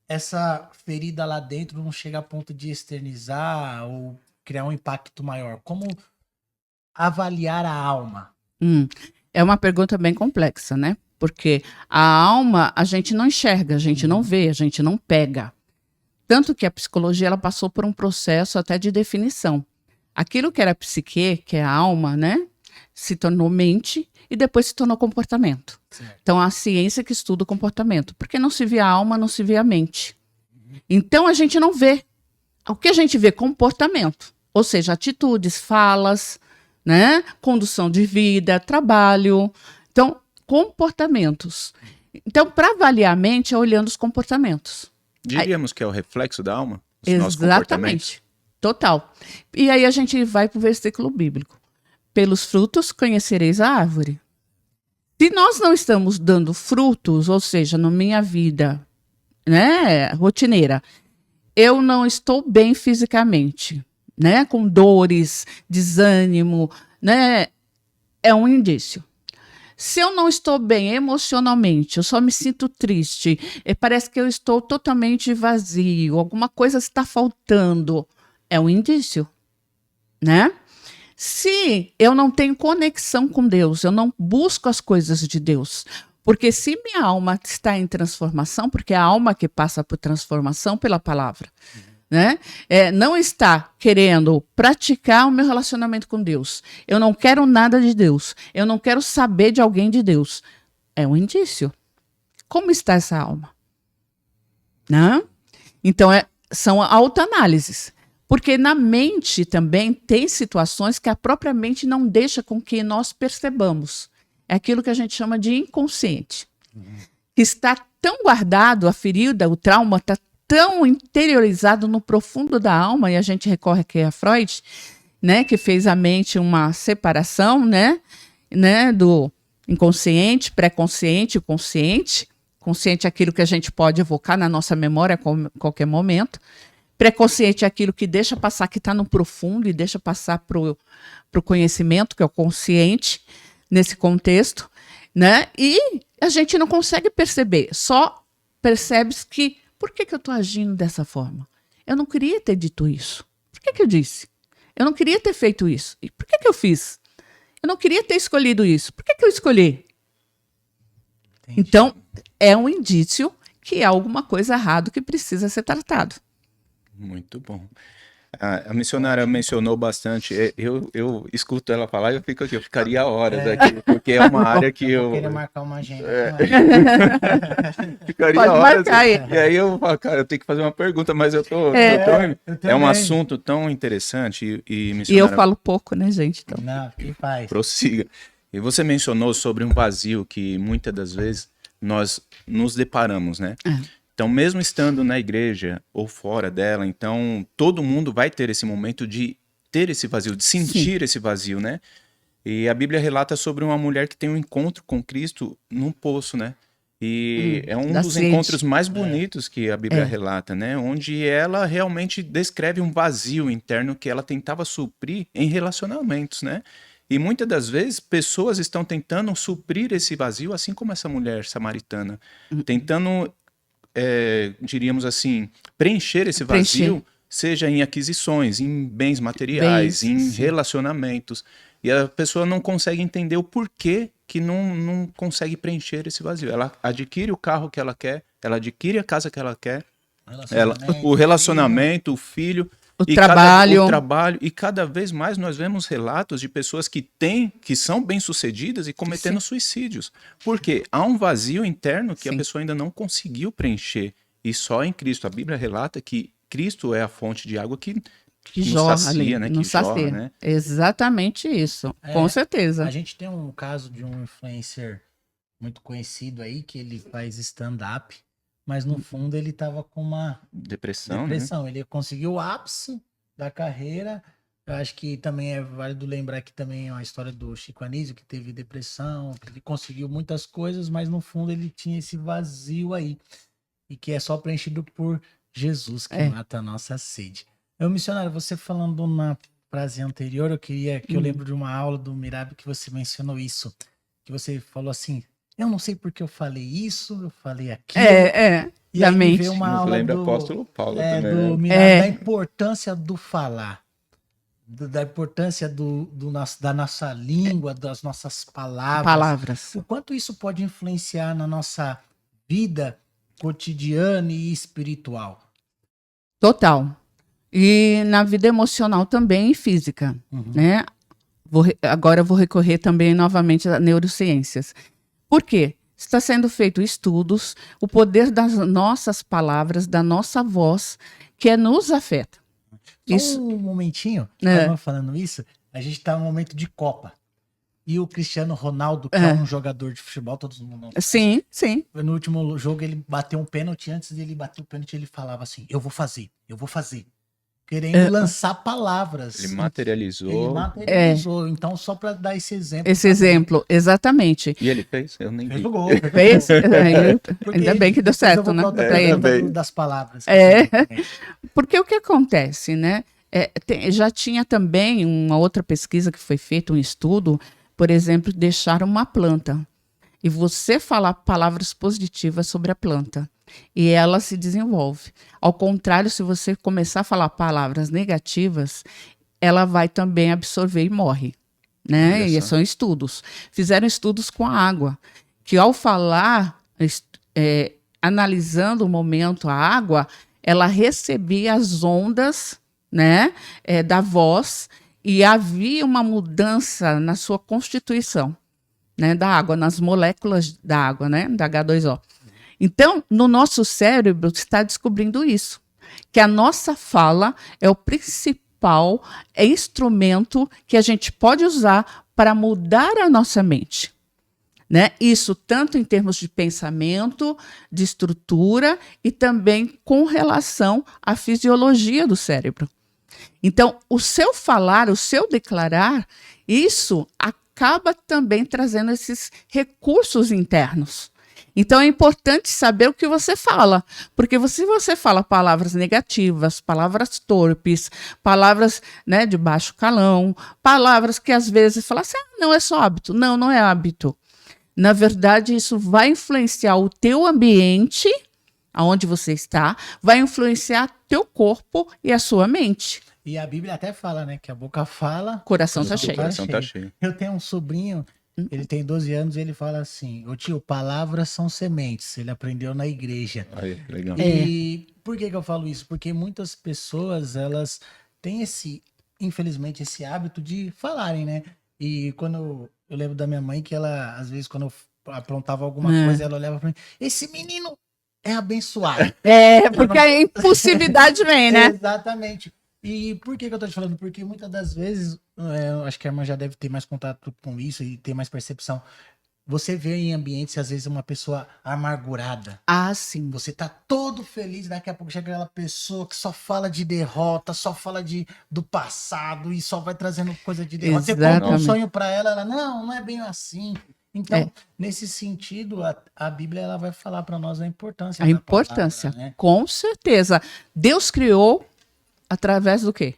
essa ferida lá dentro não chegue a ponto de externizar ou criar um impacto maior? Como avaliar a alma? É uma pergunta bem complexa, né? Porque a alma a gente não enxerga, a gente não vê, a gente não pega. Tanto que a psicologia ela passou por um processo até de definição. Aquilo que era psique, que é a alma, né? Se tornou mente e depois se tornou comportamento. Certo. Então, a ciência que estuda o comportamento. Porque não se vê a alma, não se vê a mente. Então, a gente não vê. O que a gente vê? Comportamento. Ou seja, atitudes, falas, né? Condução de vida, trabalho. Então, comportamentos. Então, para avaliar a mente é olhando os comportamentos. Diríamos que é o reflexo da alma? Os nossos comportamentos. Exatamente. Total. E aí a gente vai para o versículo bíblico. Pelos frutos conhecereis a árvore. Se nós não estamos dando frutos, ou seja, na minha vida, né, rotineira, eu não estou bem fisicamente, né, com dores, desânimo, né, é um indício. Se eu não estou bem emocionalmente, eu só me sinto triste, parece que eu estou totalmente vazio, alguma coisa está faltando, é um indício, né? Se eu não tenho conexão com Deus, eu não busco as coisas de Deus, porque se minha alma está em transformação, porque é a alma que passa por transformação pela palavra, né? Não está querendo praticar o meu relacionamento com Deus. Eu não quero nada de Deus. Eu não quero saber de alguém de Deus. É um indício. Como está essa alma? Né? Então, são autoanálises. Porque na mente também tem situações que a própria mente não deixa com que nós percebamos. É aquilo que a gente chama de inconsciente. Que está tão guardado, a ferida, o trauma está tão interiorizado no profundo da alma, e a gente recorre aqui a Freud, né, que fez a mente uma separação, né, do inconsciente, pré-consciente e consciente. Consciente é aquilo que a gente pode evocar na nossa memória a qualquer momento. Pré-consciente é aquilo que deixa passar, que está no profundo e deixa passar para o conhecimento, que é o consciente, nesse contexto, né? E a gente não consegue perceber, só percebe que por que eu estou agindo dessa forma? Eu não queria ter dito isso. Por que eu disse? Eu não queria ter feito isso. E por que eu fiz? Eu não queria ter escolhido isso. Por que eu escolhi? Entendi. Então, é um indício que há alguma coisa errada que precisa ser tratado. Muito bom. A missionária mencionou bastante. Eu escuto ela falar e eu fico aqui, eu ficaria horas aqui, porque é uma área que eu queria marcar uma agenda. Ficaria Pode horas. marcar aí. E aí eu falo, cara, eu tenho que fazer uma pergunta, mas eu tô é um assunto tão interessante e missionária. E eu falo pouco, né, gente? Então. Não, que faz. Prossiga. E você mencionou sobre um vazio que muitas das vezes nós nos deparamos, né? Então, mesmo estando na igreja ou fora dela, então todo mundo vai ter esse momento de ter esse vazio, de sentir esse vazio, né? E a Bíblia relata sobre uma mulher que tem um encontro com Cristo num poço, né? E é um dos encontros mais bonitos que a Bíblia relata, né? Onde ela realmente descreve um vazio interno que ela tentava suprir em relacionamentos, né? E muitas das vezes pessoas estão tentando suprir esse vazio, assim como essa mulher samaritana, tentando diríamos assim, preencher esse vazio, seja em aquisições, em bens materiais, em relacionamentos. E a pessoa não consegue entender o porquê que não consegue preencher esse vazio. Ela adquire o carro que ela quer, ela adquire a casa que ela quer, o relacionamento, o filho, o trabalho. O trabalho. E cada vez mais nós vemos relatos de pessoas que são bem-sucedidas e cometendo suicídios. Porque há um vazio interno que a pessoa ainda não conseguiu preencher. E só em Cristo. A Bíblia relata que Cristo é a fonte de água que jorra, sacia, né? Que jorra, né? Exatamente isso. Com certeza. A gente tem um caso de um influencer muito conhecido aí, que ele faz stand-up. Mas no fundo ele estava com uma depressão. Né? Ele conseguiu o ápice da carreira. Eu acho que também é válido lembrar que também é uma história do Chico Anísio, que teve depressão, que ele conseguiu muitas coisas, mas no fundo ele tinha esse vazio aí. E que é só preenchido por Jesus, que mata a nossa sede. Missionário, você falando na frase anterior, eu lembro de uma aula do Mirab que você mencionou isso. que você falou assim, eu não sei porque eu falei isso, eu falei aquilo. E da aí me mente. veio uma Nos aula lembra do, apóstolo Paulo também, do né? Miranda, da importância do falar, da importância da nossa língua, das nossas Palavras. o quanto isso pode influenciar na nossa vida cotidiana e espiritual. Total. E na vida emocional também e física, né? Agora eu vou recorrer também novamente às neurociências. Por quê? Está sendo feito estudos, o poder das nossas palavras, da nossa voz, que nos afeta. Só um momentinho, falando isso, a gente está num momento de Copa. E o Cristiano Ronaldo, que é um jogador de futebol, todos mundo. Sim, sim. No último jogo, ele bateu um pênalti. Antes dele bater o pênalti, ele falava assim: eu vou fazer. Querendo lançar palavras. Ele materializou. Então, só para dar esse exemplo. Esse exemplo, exatamente. E ele fez? Eu nem Fez vi. o gol. Fez? Ainda bem que deu certo, né? Das palavras. Porque o que acontece, né? Já tinha também uma outra pesquisa que foi feita, um estudo, por exemplo, deixar uma planta e você falar palavras positivas sobre a planta e ela se desenvolve. Ao contrário, se você começar a falar palavras negativas, ela vai também absorver e morre, né? E são estudos. Fizeram estudos com a água, que ao falar, analisando o momento, a água, ela recebia as ondas, né, da voz, e havia uma mudança na sua constituição, né, da água, nas moléculas da água, né, da H2O. Então, no nosso cérebro está descobrindo isso, que a nossa fala é o principal instrumento que a gente pode usar para mudar a nossa mente. Né? Isso tanto em termos de pensamento, de estrutura e também com relação à fisiologia do cérebro. Então, o seu falar, o seu declarar, isso acaba também trazendo esses recursos internos. Então, é importante saber o que você fala, porque se você fala palavras negativas, palavras torpes, palavras, né, de baixo calão, palavras que às vezes fala assim, não é só hábito. Não, não é hábito. Na verdade, isso vai influenciar o teu ambiente, aonde você está, vai influenciar teu corpo e a sua mente. E a Bíblia até fala, né, que a boca fala... Coração está cheio. Coração tá cheio. Eu tenho um sobrinho, ele tem 12 anos, e ele fala assim, ô tio, palavras são sementes, ele aprendeu na igreja. Aí, legal. E por que eu falo isso? Porque muitas pessoas, elas têm infelizmente, esse hábito de falarem, né? E quando eu lembro da minha mãe, que ela, às vezes, quando eu aprontava alguma coisa, ela olhava pra mim, esse menino é abençoado. Porque a impulsividade vem, né? Exatamente. E por que eu tô te falando? Porque muitas das vezes, eu acho que a irmã já deve ter mais contato com isso e ter mais percepção. Você vê em ambientes, às vezes, uma pessoa amargurada. Ah, sim. Você tá todo feliz, daqui a pouco chega aquela pessoa que só fala de derrota, só fala do passado e só vai trazendo coisa de derrota. Exatamente. Você conta um sonho pra ela, não é bem assim. Então, nesse sentido, a Bíblia ela vai falar para nós a importância da palavra, né? Com certeza. Deus criou através do quê?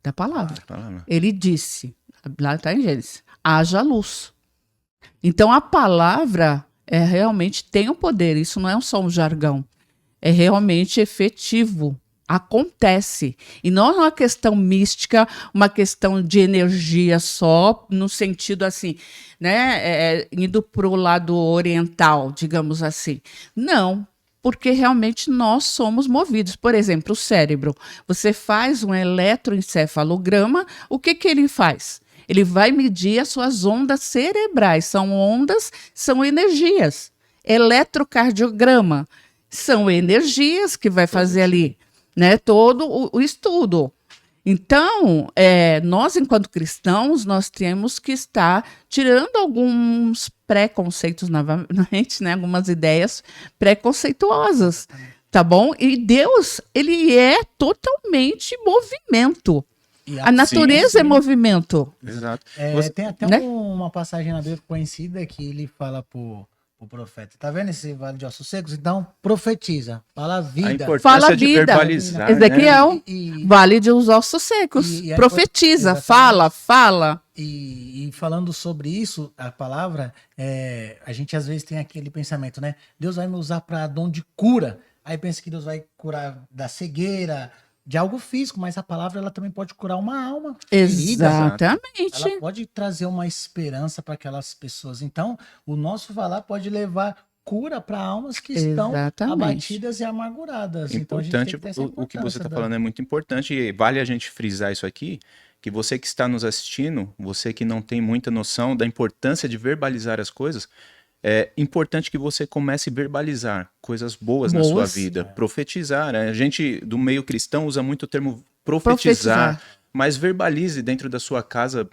Da palavra. Ele disse, lá está em Gênesis, haja luz. Então, a palavra realmente tem um poder, isso não é só um jargão, é realmente efetivo, acontece. E não é uma questão mística, uma questão de energia só, no sentido assim, né, indo para o lado oriental, digamos assim. Não, porque realmente nós somos movidos. Por exemplo, o cérebro. Você faz um eletroencefalograma, o que ele faz? Ele vai medir as suas ondas cerebrais. São ondas, são energias. Eletrocardiograma são energias que vai fazer ali, né, todo o estudo. Então, nós, enquanto cristãos, nós temos que estar tirando alguns preconceitos novamente, né, algumas ideias preconceituosas, tá bom? E Deus, ele é totalmente movimento. A natureza é movimento. Exato. Tem até uma passagem na Bíblia conhecida que ele fala pro profeta. Tá vendo esse vale de ossos secos? Então, profetiza. Fala vida. A importância fala de vida. verbalizar, Ezequiel, né? vale de os ossos secos. Profetiza, fala. E falando sobre isso, a palavra, a gente às vezes tem aquele pensamento, né? Deus vai me usar para dom de cura. Aí pensa que Deus vai curar da cegueira, de algo físico, mas a palavra ela também pode curar uma alma ferida. Exatamente. Ela pode trazer uma esperança para aquelas pessoas. Então, o nosso falar pode levar cura para almas que estão Exatamente. abatidas e amarguradas. Então, a gente tem Importante, que ter essa o que você importância está falando é muito importante e vale a gente frisar isso aqui, que você que está nos assistindo, você que não tem muita noção da importância de verbalizar as coisas, é importante que você comece a verbalizar coisas boas na sua vida, profetizar. Né? A gente do meio cristão usa muito o termo profetizar, mas verbalize dentro da sua casa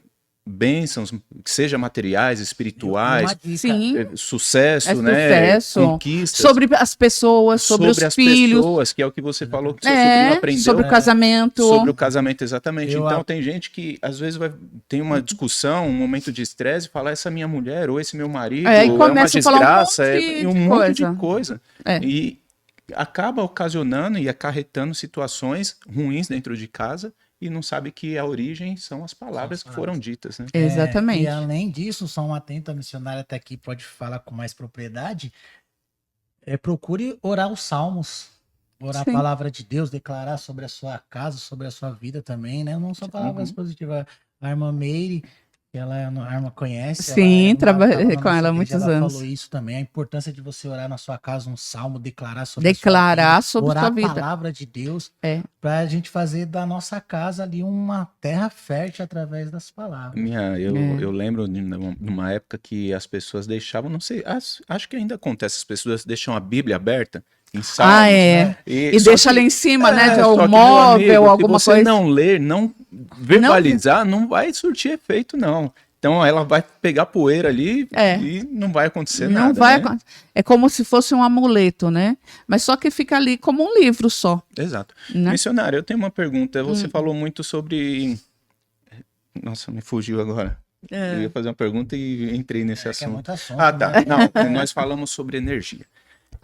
bênçãos, que sejam materiais, espirituais, Sim. sucesso, né? Sucesso. Conquistas. Sobre as pessoas, sobre os as filhos. pessoas, que é o que você falou que seu sobrinho aprendeu. Sobre o casamento. Sobre o casamento, exatamente. Então tem gente que às vezes tem uma discussão, um momento de estresse, e fala essa minha mulher ou esse meu marido e é uma desgraça, um monte de coisa. E acaba ocasionando e acarretando situações ruins dentro de casa e não sabe que a origem são as palavras que foram ditas, né? Exatamente. E além disso, só uma atenta missionária até aqui pode falar com mais propriedade, procure orar os salmos, orar a palavra de Deus, declarar sobre a sua casa, sobre a sua vida também, né? Não só palavras positivas. A irmã Meire, que a irmã conhece. Sim, trabalhei com ela há muitos anos. Ela falou isso também, a importância de você orar na sua casa um salmo, declarar sobre a sua vida, orar a palavra de Deus, para a gente fazer da nossa casa ali uma terra fértil através das palavras. Eu lembro de numa época que as pessoas deixavam, não sei, acho que ainda acontece, as pessoas deixam a Bíblia aberta em salmos, e deixa ali em cima, né, de um móvel, alguma coisa. Se você não ler, não verbalizar, não vai surtir efeito, não. Então ela vai pegar poeira ali e não vai acontecer nada. Não vai, né? É como se fosse um amuleto, né? Mas só que fica ali como um livro só. Exato. Né? Missionário, eu tenho uma pergunta. Você falou muito sobre... Nossa, me fugiu agora. Eu ia fazer uma pergunta e entrei nesse assunto. É muito assunto. Tá. Né? Não, nós falamos sobre energia.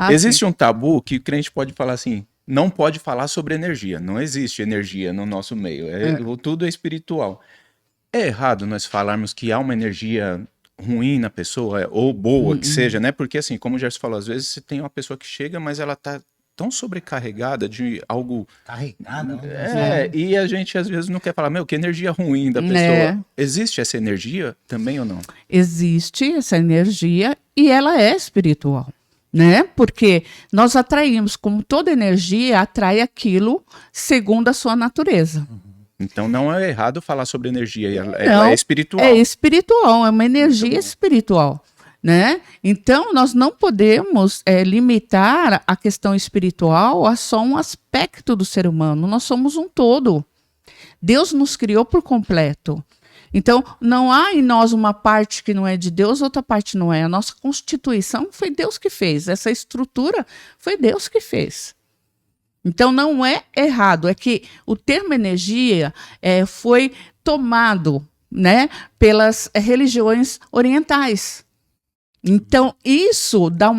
Existe um tabu que o crente pode falar assim, não pode falar sobre energia. Não existe energia no nosso meio. Tudo é espiritual. É errado nós falarmos que há uma energia ruim na pessoa, ou boa que seja, né? Porque assim, como o Gerson falou, às vezes você tem uma pessoa que chega, mas ela tá tão sobrecarregada de algo... Carregada. Né? E a gente às vezes não quer falar, que energia ruim da pessoa. Existe essa energia também ou não? Existe essa energia e ela é espiritual. Né? Porque nós atraímos, como toda energia, atrai aquilo segundo a sua natureza. Então não é errado falar sobre energia, ela é espiritual. É espiritual, é uma energia espiritual. Né? Então nós não podemos limitar a questão espiritual a só um aspecto do ser humano. Nós somos um todo. Deus nos criou por completo. Então, não há em nós uma parte que não é de Deus, outra parte não é. A nossa constituição foi Deus que fez. Essa estrutura foi Deus que fez. Então, não é errado. É que o termo energia foi tomado, né, pelas religiões orientais. Então, isso dá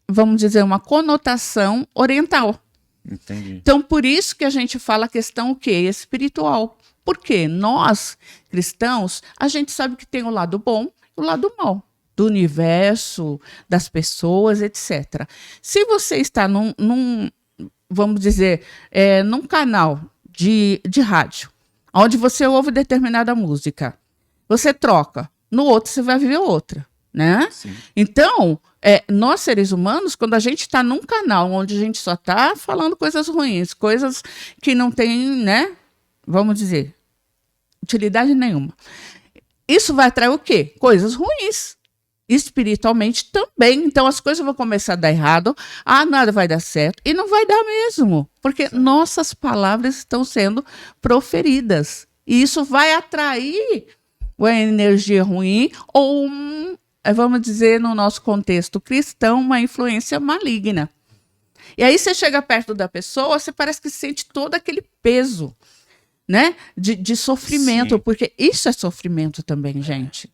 vamos dizer, uma conotação oriental. Entendi. Então, por isso que a gente fala a questão o quê? Espiritual. Porque nós, cristãos, a gente sabe que tem o lado bom e o lado mau do universo, das pessoas, etc. Se você está vamos dizer, num canal de rádio, onde você ouve determinada música, você troca, no outro você vai viver outra, né? Sim. Então, nós seres humanos, quando a gente está num canal onde a gente só está falando coisas ruins, coisas que não tem, né? Vamos dizer, utilidade nenhuma. Isso vai atrair o quê? Coisas ruins. Espiritualmente também. Então as coisas vão começar a dar errado. Nada vai dar certo. E não vai dar mesmo. Porque nossas palavras estão sendo proferidas. E isso vai atrair uma energia ruim ou, vamos dizer, no nosso contexto cristão, uma influência maligna. E aí você chega perto da pessoa, você parece que sente todo aquele peso, né, de sofrimento, porque isso é sofrimento também, gente.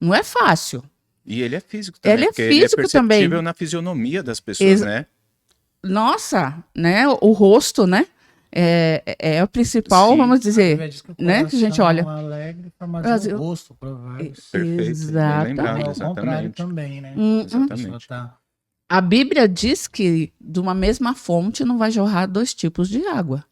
Não é fácil. E ele é físico também. Ele é físico também. Perceptível na fisionomia das pessoas, né? Nossa, né, o rosto, né? é o principal, Sim. vamos A dizer, Bíblia diz que o né, que a gente coração olha. alegre forma Brasil. o rosto, Provérbios. Perfeito, bem Exatamente. lembrado, Não, é o contrário exatamente. também, né? Uhum. A pessoa tá... A Bíblia diz que de uma mesma fonte não vai jorrar 2 tipos de água.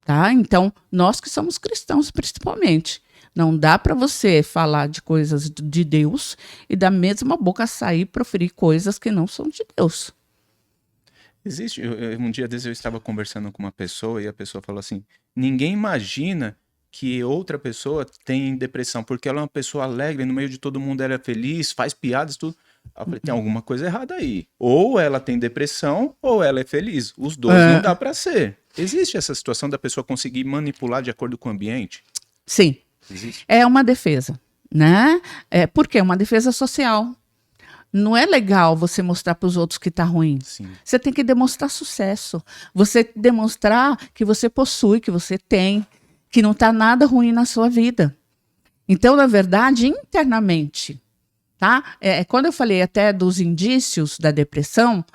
Tá? Então, nós que somos cristãos, principalmente, não dá para você falar de coisas de Deus e da mesma boca sair e proferir coisas que não são de Deus. Existe, um dia desses eu estava conversando com uma pessoa e a pessoa falou assim, ninguém imagina que outra pessoa tem depressão, porque ela é uma pessoa alegre, no meio de todo mundo ela é feliz, faz piadas, tudo. Aí eu falei, tem alguma coisa errada aí. Ou ela tem depressão, ou ela é feliz. Os dois não dá para ser. Existe essa situação da pessoa conseguir manipular de acordo com o ambiente? Sim, Existe. é uma defesa, né? Porque é uma defesa social. Não é legal você mostrar para os outros que está ruim. Sim. Você tem que demonstrar sucesso. Você demonstrar que você possui, que você tem, que não está nada ruim na sua vida. Então, na verdade, internamente, tá? Quando eu falei até dos indícios da depressão,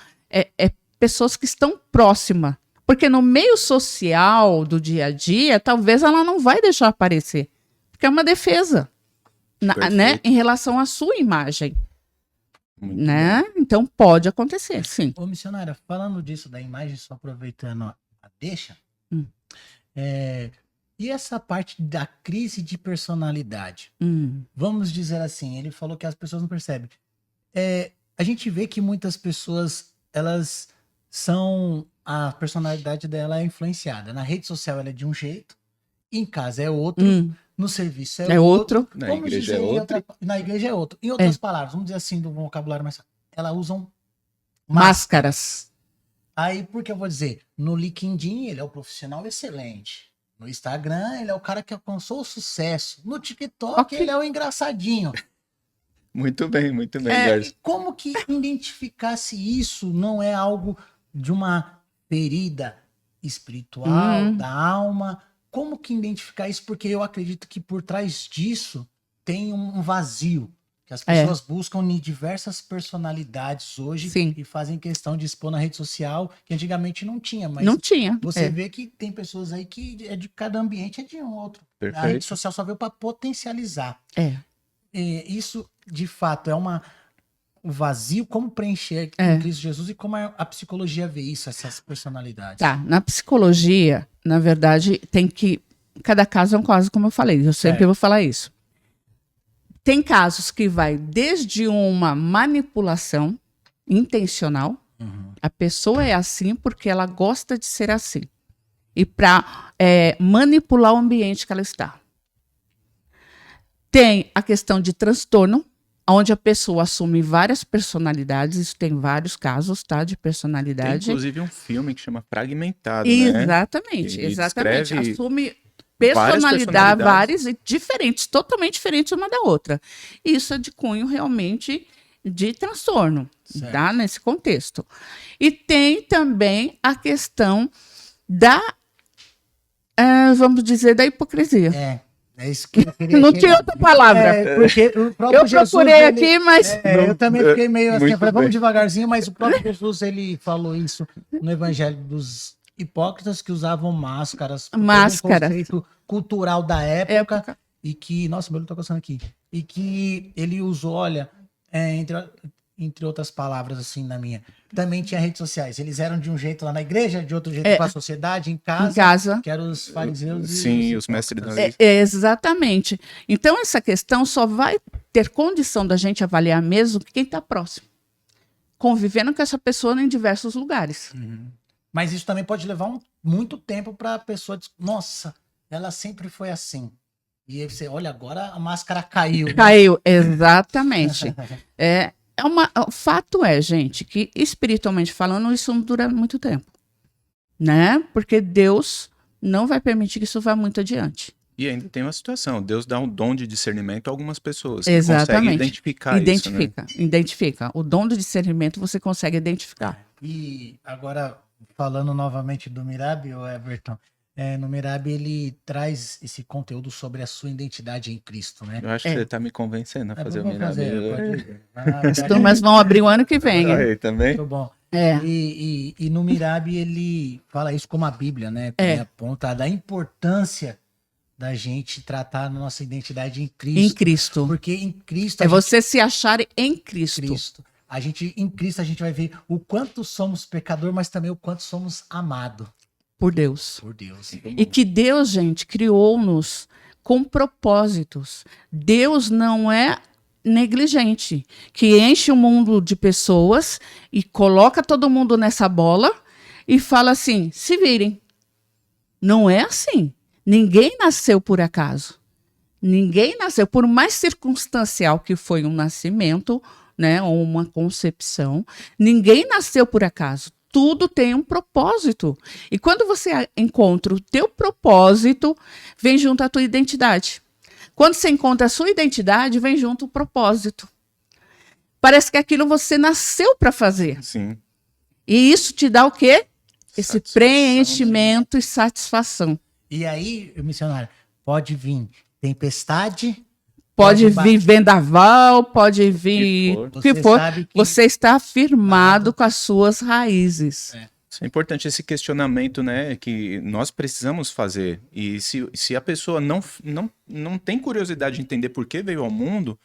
pessoas que estão próximas. Porque no meio social do dia a dia, talvez ela não vai deixar aparecer. Porque é uma defesa, né, em relação à sua imagem. Muito Né? Então pode acontecer, sim. Ô, missionária, falando disso da imagem, só aproveitando a deixa, e essa parte da crise de personalidade? Vamos dizer assim, ele falou que as pessoas não percebem. A gente vê que muitas pessoas, elas são... A personalidade dela é influenciada. Na rede social ela é de um jeito, em casa é outro, no serviço É outro. Na igreja é outro. Na igreja é outro. Em outras palavras, vamos dizer assim, do vocabulário mais... Elas usam Máscaras. Aí, por que eu vou dizer? No LinkedIn, ele é o profissional excelente. No Instagram, ele é o cara que alcançou o sucesso. No TikTok, ele é o engraçadinho. Muito bem, Garcia. Como que identificar se isso não é algo de uma ferida espiritual, da alma? Como que identificar isso? Porque eu acredito que por trás disso tem um vazio. Que as pessoas buscam em diversas personalidades hoje. Sim. E fazem questão de expor na rede social, que antigamente não tinha. Mas Não tinha. você vê que tem pessoas aí que de cada ambiente é de um outro. Perfeito. A rede social só veio para potencializar. Isso, de fato, é o vazio, como preencher em Cristo Jesus e como a psicologia vê isso, essas personalidades. Tá, na psicologia, na verdade, tem que... Cada caso é um caso, como eu falei, eu sempre vou falar isso. Tem casos que vai desde uma manipulação intencional, a pessoa é assim porque ela gosta de ser assim, e para manipular o ambiente que ela está. Tem a questão de transtorno, onde a pessoa assume várias personalidades, isso tem vários casos, tá, de personalidade. Tem inclusive um filme que chama Fragmentado, Exatamente, né? exatamente. Descreve Assume várias personalidades várias e diferentes, totalmente diferentes uma da outra. Isso é de cunho realmente de transtorno, tá? Nesse contexto. E tem também a questão da, vamos dizer, da hipocrisia. É isso que eu queria Não tinha outra palavra. Porque o próprio Eu Jesus, procurei aqui, mas... eu também fiquei meio assim, Muito falei, vamos bem. devagarzinho, mas o próprio Jesus, ele falou isso no Evangelho dos hipócritas que usavam máscaras. Máscaras. Um conceito cultural da época. E que... Nossa, meu olho tá coçando aqui. E que ele usou, olha, entre outras palavras, assim, na minha... Também tinha redes sociais. Eles eram de um jeito lá na igreja, de outro jeito para a sociedade, em casa. Que eram os fariseus Sim, os mestres da lei. Exatamente. Então, essa questão só vai ter condição da gente avaliar mesmo quem está próximo. Convivendo com essa pessoa em diversos lugares. Mas isso também pode levar muito tempo para a pessoa dizer, nossa, ela sempre foi assim. E aí você, olha, agora a máscara caiu. Né? Caiu, exatamente. O fato é, gente, que espiritualmente falando, isso não dura muito tempo. Né? Porque Deus não vai permitir que isso vá muito adiante. E ainda tem uma situação, Deus dá um dom de discernimento a algumas pessoas. Exatamente. Que conseguem identificar isso, né? Identifica. O dom do discernimento você consegue identificar. E agora, falando novamente do Mirabi, o Everton, no Mirabi ele traz esse conteúdo sobre a sua identidade em Cristo, né? Eu acho que você está me convencendo a fazer o Mirabi. As turmas vão abrir o ano que vem. Aí, também? Muito bom. E no Mirabi ele fala isso como a Bíblia, né? Aponta da importância da gente tratar a nossa identidade em Cristo. Em Cristo. Porque em Cristo... você se achar em Cristo. Em Cristo a gente vai ver o quanto somos pecador, mas também o quanto somos amados. Por Deus. Por Deus. E que Deus, gente, criou-nos com propósitos. Deus não é negligente, que enche o mundo de pessoas e coloca todo mundo nessa bola e fala assim, se virem. Não é assim. Ninguém nasceu por acaso. Ninguém nasceu, por mais circunstancial que foi um nascimento, né, ou uma concepção, ninguém nasceu por acaso. Tudo tem um propósito. E quando você encontra o teu propósito, vem junto a tua identidade. Quando você encontra a sua identidade, vem junto o propósito. Parece que aquilo você nasceu para fazer. Sim. E isso te dá o quê? Esse Satisfação, preenchimento e satisfação. E aí, missionário, pode vir tempestade... Pode vir vendaval, pode vir o que for. Você está firmado com as suas raízes. Isso é importante, esse questionamento, né, que nós precisamos fazer. E se a pessoa não tem curiosidade de entender por que veio ao mundo,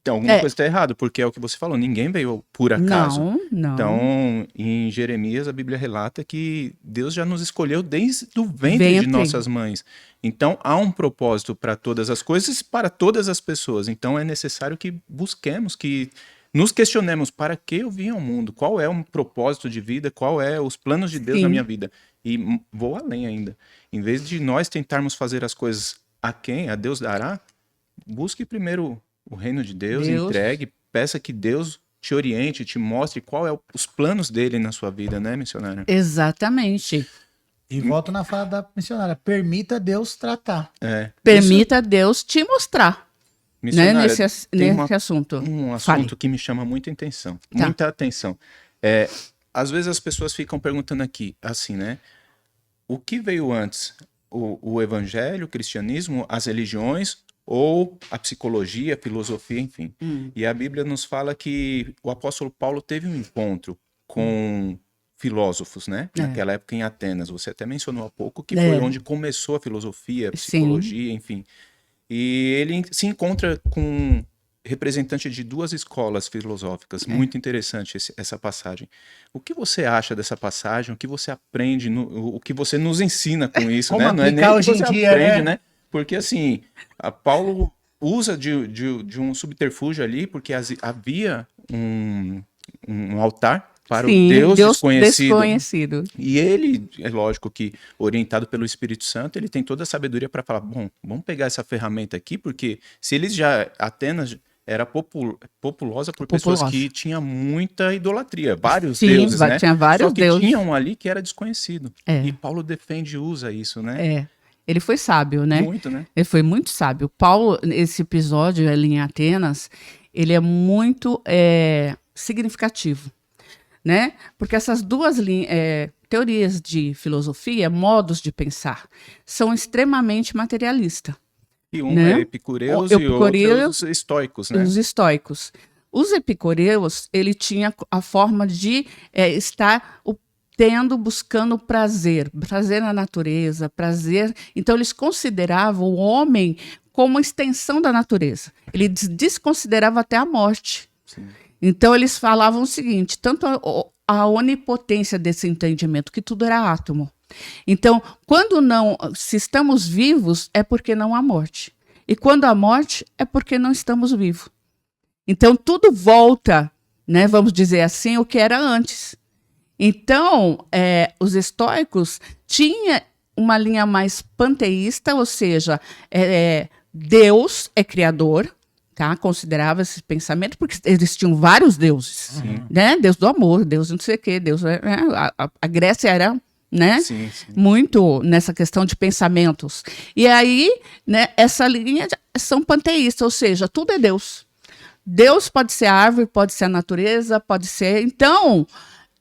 tem alguma coisa que está errada, porque é o que você falou, ninguém veio por acaso. Não. Então, em Jeremias, a Bíblia relata que Deus já nos escolheu desde o ventre de nossas mães. Então, há um propósito para todas as coisas, para todas as pessoas. Então, é necessário que busquemos, que nos questionemos para que eu vim ao mundo, qual é o propósito de vida, qual é os planos de Deus na minha vida. E vou além ainda. Em vez de nós tentarmos fazer as coisas a Deus dará, busque primeiro o reino de Deus, entregue, peça que Deus te oriente, te mostre qual é os planos dele na sua vida, né, missionária? Exatamente. E volto na fala da missionária, permita Deus tratar. Permita Deus te mostrar, né, nesse assunto. Um assunto que me chama muita atenção, muita atenção. Às vezes as pessoas ficam perguntando aqui, assim, né, o que veio antes? O evangelho, o cristianismo, as religiões ou a psicologia, a filosofia, enfim. E a Bíblia nos fala que o apóstolo Paulo teve um encontro com filósofos, né? Naquela época em Atenas. Você até mencionou há pouco que foi onde começou a filosofia, a psicologia, enfim. E ele se encontra com representante de duas escolas filosóficas. Muito interessante essa passagem. O que você acha dessa passagem? O que você aprende? O que você nos ensina com isso? Como né? Não é nem hoje o que você em dia, aprende, né? Porque assim, a Paulo usa de um subterfúgio ali, porque havia um altar para o Deus desconhecido. E ele, é lógico que, orientado pelo Espírito Santo, ele tem toda a sabedoria para falar, bom, vamos pegar essa ferramenta aqui, porque se eles Atenas era populosa por pessoas que tinham muita idolatria, vários deuses, né? Tinha vários deuses. Tinha um ali que era desconhecido. E Paulo defende e usa isso, né? Ele foi sábio, né? Muito, né? Ele foi muito sábio. Paulo, esse episódio ali em Atenas, ele é muito significativo, né? Porque essas duas teorias de filosofia, modos de pensar, são extremamente materialistas. E é epicureus e outros estoicos, né? Os estoicos. Os epicureus, ele tinha a forma de estar buscando prazer na natureza, prazer. Então, eles consideravam o homem como extensão da natureza. Ele desconsiderava até a morte. Sim. Então, eles falavam o seguinte, tanto a onipotência desse entendimento, que tudo era átomo. Então, se estamos vivos, é porque não há morte. E quando há morte, é porque não estamos vivos. Então, tudo volta, né, vamos dizer assim, o que era antes. Então, os estoicos tinham uma linha mais panteísta, ou seja, Deus é criador, tá? Considerava esse pensamento, porque eles tinham vários deuses, né? Deus do amor, Deus não sei o quê, Deus... a Grécia era... né? Sim. Muito nessa questão de pensamentos. E aí, né, essa linha são panteístas, ou seja, tudo é Deus. Deus pode ser a árvore, pode ser a natureza, pode ser... Então,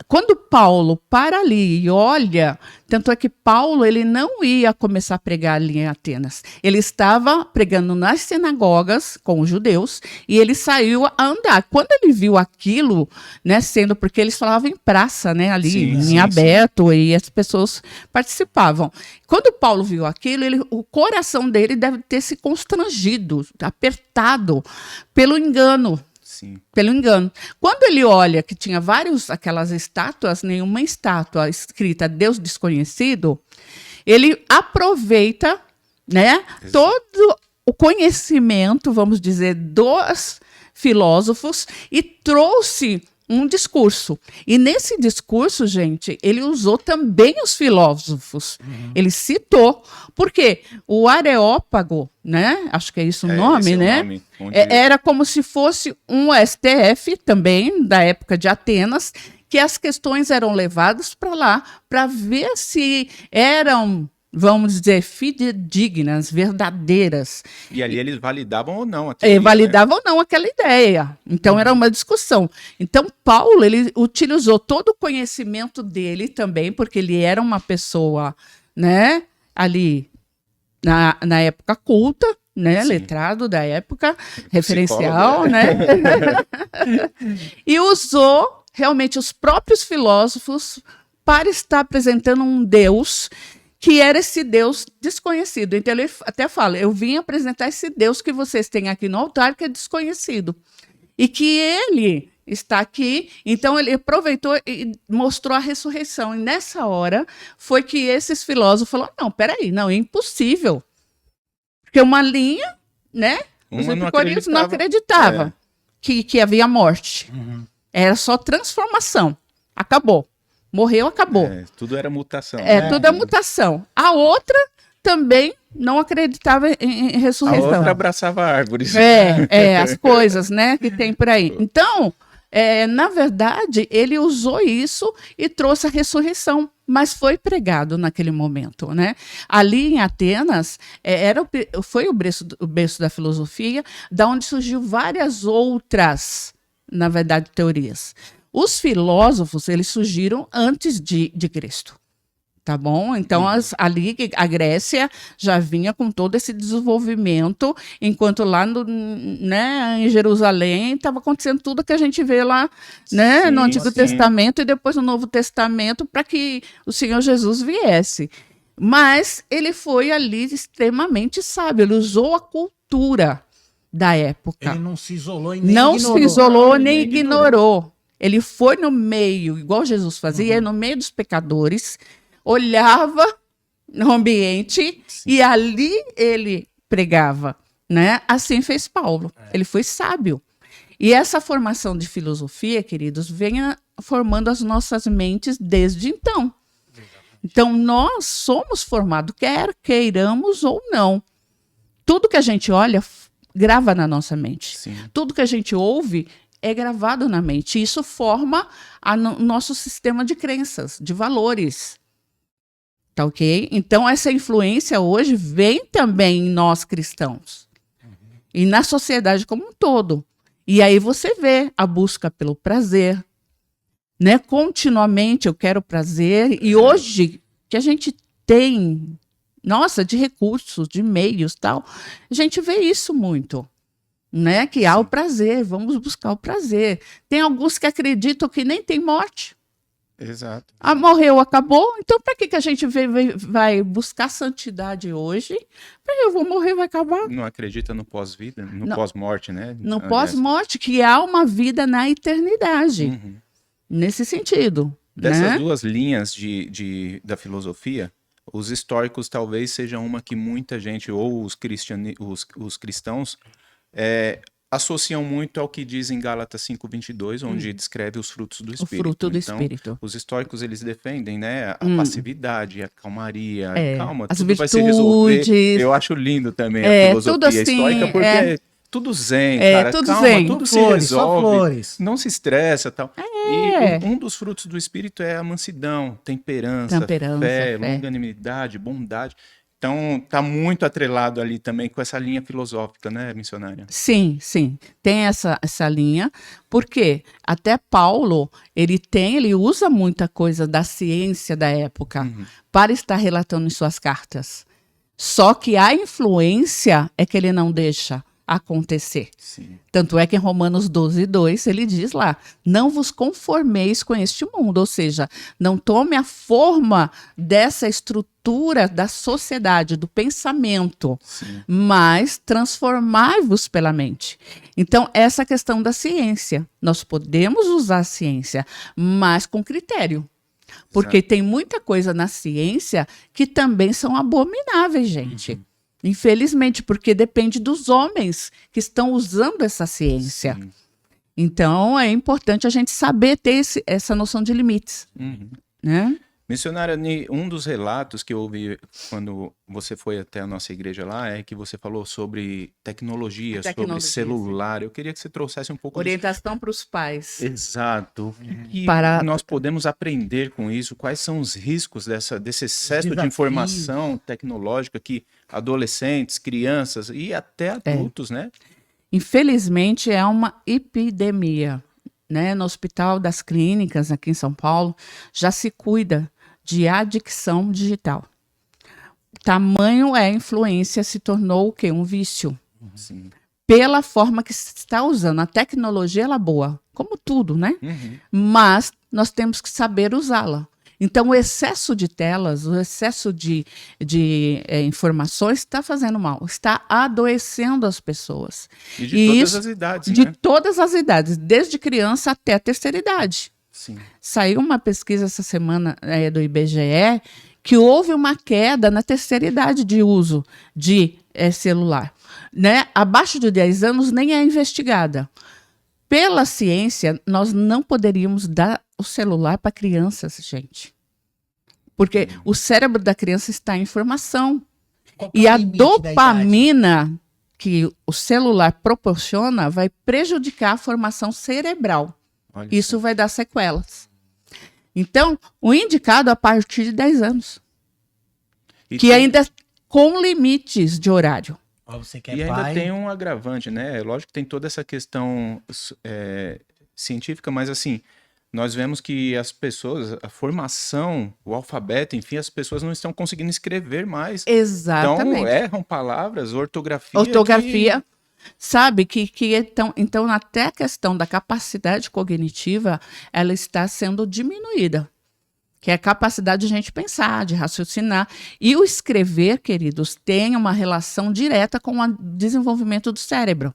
quando Paulo para ali e olha, tanto é que Paulo ele não ia começar a pregar ali em Atenas. Ele estava pregando nas sinagogas com os judeus e ele saiu a andar. Quando ele viu aquilo, né, sendo porque eles falavam em praça, né, ali em aberto e as pessoas participavam. Quando Paulo viu aquilo, o coração dele deve ter se constrangido, apertado pelo engano. Sim. Pelo engano. Quando ele olha que tinha aquelas estátuas, nenhuma estátua escrita Deus desconhecido, ele aproveita, né, todo o conhecimento, vamos dizer, dos filósofos e trouxe um discurso. E nesse discurso, gente, ele usou também os filósofos. Ele citou. Por quê? O Areópago, né? Acho que é isso o nome, né? Nome, era como se fosse um STF também, da época de Atenas, que as questões eram levadas para lá para ver se eram, vamos dizer, fidedignas, verdadeiras. E ali eles validavam ou não. Validavam ou não aquela ideia. Então, era uma discussão. Então, Paulo, ele utilizou todo o conhecimento dele também, porque ele era uma pessoa, né, ali na época culta, né, letrado da época, referencial, né? E usou realmente os próprios filósofos para estar apresentando um Deus que era esse Deus desconhecido. Então ele até fala, eu vim apresentar esse Deus que vocês têm aqui no altar, que é desconhecido. E que ele está aqui, então ele aproveitou e mostrou a ressurreição. E nessa hora foi que esses filósofos falaram, não, peraí, não, é impossível. Porque uma linha, né, os epicúreos não acreditavam que havia morte. Era só transformação. Acabou. Morreu, acabou. Tudo era mutação. Tudo é mutação. A outra também não acreditava em ressurreição. A outra abraçava árvores. As coisas, né, que tem por aí. Então, na verdade, ele usou isso e trouxe a ressurreição, mas foi pregado naquele momento, né? Ali em Atenas, foi o berço da filosofia, da onde surgiu várias outras, na verdade, teorias. Os filósofos, eles surgiram antes de Cristo, tá bom? Então, ali a Grécia já vinha com todo esse desenvolvimento, enquanto lá né, em Jerusalém estava acontecendo tudo que a gente vê lá, né, no Antigo Testamento e depois no Novo Testamento, para que o Senhor Jesus viesse. Mas ele foi ali extremamente sábio, ele usou a cultura da época. Ele não se isolou e nem ignorou. Ele foi no meio, igual Jesus fazia, no meio dos pecadores, olhava no ambiente e ali ele pregava, né? Assim fez Paulo. Ele foi sábio. E essa formação de filosofia, queridos, vem formando as nossas mentes desde então. Então, nós somos formados, quer queiramos ou não. Tudo que a gente olha, grava na nossa mente. Tudo que a gente ouve é gravado na mente. Isso forma o nosso sistema de crenças, de valores. Tá ok? Então, essa influência hoje vem também em nós cristãos. E na sociedade como um todo. E aí você vê a busca pelo prazer, né? Continuamente eu quero prazer. E hoje, que a gente tem, nossa, de recursos, de meios e tal, a gente vê isso muito. Né? Que há o prazer, vamos buscar o prazer. Tem alguns que acreditam que nem tem morte. Exato. Morreu, acabou. Então, para que a gente vai buscar santidade hoje? Porque eu vou morrer, vai acabar. Não acredita no pós-vida, no pós-morte, né? No pós-morte, que há uma vida na eternidade. Nesse sentido. Dessas né? duas linhas da filosofia, os históricos talvez sejam uma que muita gente, ou os cristãos, associam muito ao que diz em Gálatas 5:22, onde descreve os frutos do Espírito. O fruto do então, Espírito. Os históricos, eles defendem, né, a passividade, a calmaria, calma, as tudo virtudes. vai se resolver. Eu acho lindo também a filosofia tudo assim, histórica, porque é tudo zen, cara, tudo calma, zen. tudo se Flores, resolve, só flores. não se estressa, tal. E um dos frutos do Espírito é a mansidão, temperança, fé, longanimidade, bondade. Então, tá muito atrelado ali também com essa linha filosófica, né, missionária? Sim, sim, tem essa linha, porque até Paulo, ele usa muita coisa da ciência da época para estar relatando em suas cartas. Só que a influência é que ele não deixa acontecer. Sim. Tanto é que em Romanos 12:2 ele diz lá, não vos conformeis com este mundo, ou seja, não tome a forma dessa estrutura da sociedade, do pensamento, Sim. mas transformai-vos pela mente. Então, essa questão da ciência, nós podemos usar a ciência, mas com critério. Porque tem muita coisa na ciência que também são abomináveis, gente. Infelizmente, porque depende dos homens que estão usando essa ciência. Sim. Então, é importante a gente saber ter essa noção de limites, né? Missionária, um dos relatos que eu ouvi quando você foi até a nossa igreja lá é que você falou sobre tecnologia, sobre celular. Eu queria que você trouxesse um pouco orientação para os pais. Exato. O que nós podemos aprender com isso? Quais são os riscos desse excesso de informação tecnológica que adolescentes, crianças e até adultos, né? Infelizmente, é uma epidemia, né? No Hospital das Clínicas, aqui em São Paulo, já se cuida de adicção digital. Tamanho é a influência, se tornou o quê? Um vício. Sim. Pela forma que se está usando. A tecnologia, ela é boa, como tudo, né? Mas nós temos que saber usá-la. Então, o excesso de telas, o excesso de informações está fazendo mal, está adoecendo as pessoas. E de todas as idades, de né? todas as idades, desde criança até a terceira idade. Sim. Saiu uma pesquisa essa semana do IBGE que houve uma queda na terceira idade de uso de celular. Né? Abaixo de 10 anos nem é investigada. Pela ciência, nós não poderíamos dar o celular para crianças, gente. Porque o cérebro da criança está em formação. E a dopamina que o celular proporciona vai prejudicar a formação cerebral. Olha Isso só. vai dar sequelas. Então, o indicado a partir de 10 anos. Que ainda com limites de horário. Você que E é ainda pai, tem um agravante, né? Lógico que tem toda essa questão científica, mas assim, nós vemos que as pessoas, a formação, o alfabeto, enfim, as pessoas não estão conseguindo escrever mais. Exatamente. Então, erram palavras, ortografia. Ortografia. Sabe que então até a questão da capacidade cognitiva, ela está sendo diminuída. Que é a capacidade de a gente pensar, de raciocinar. E o escrever, queridos, tem uma relação direta com o desenvolvimento do cérebro.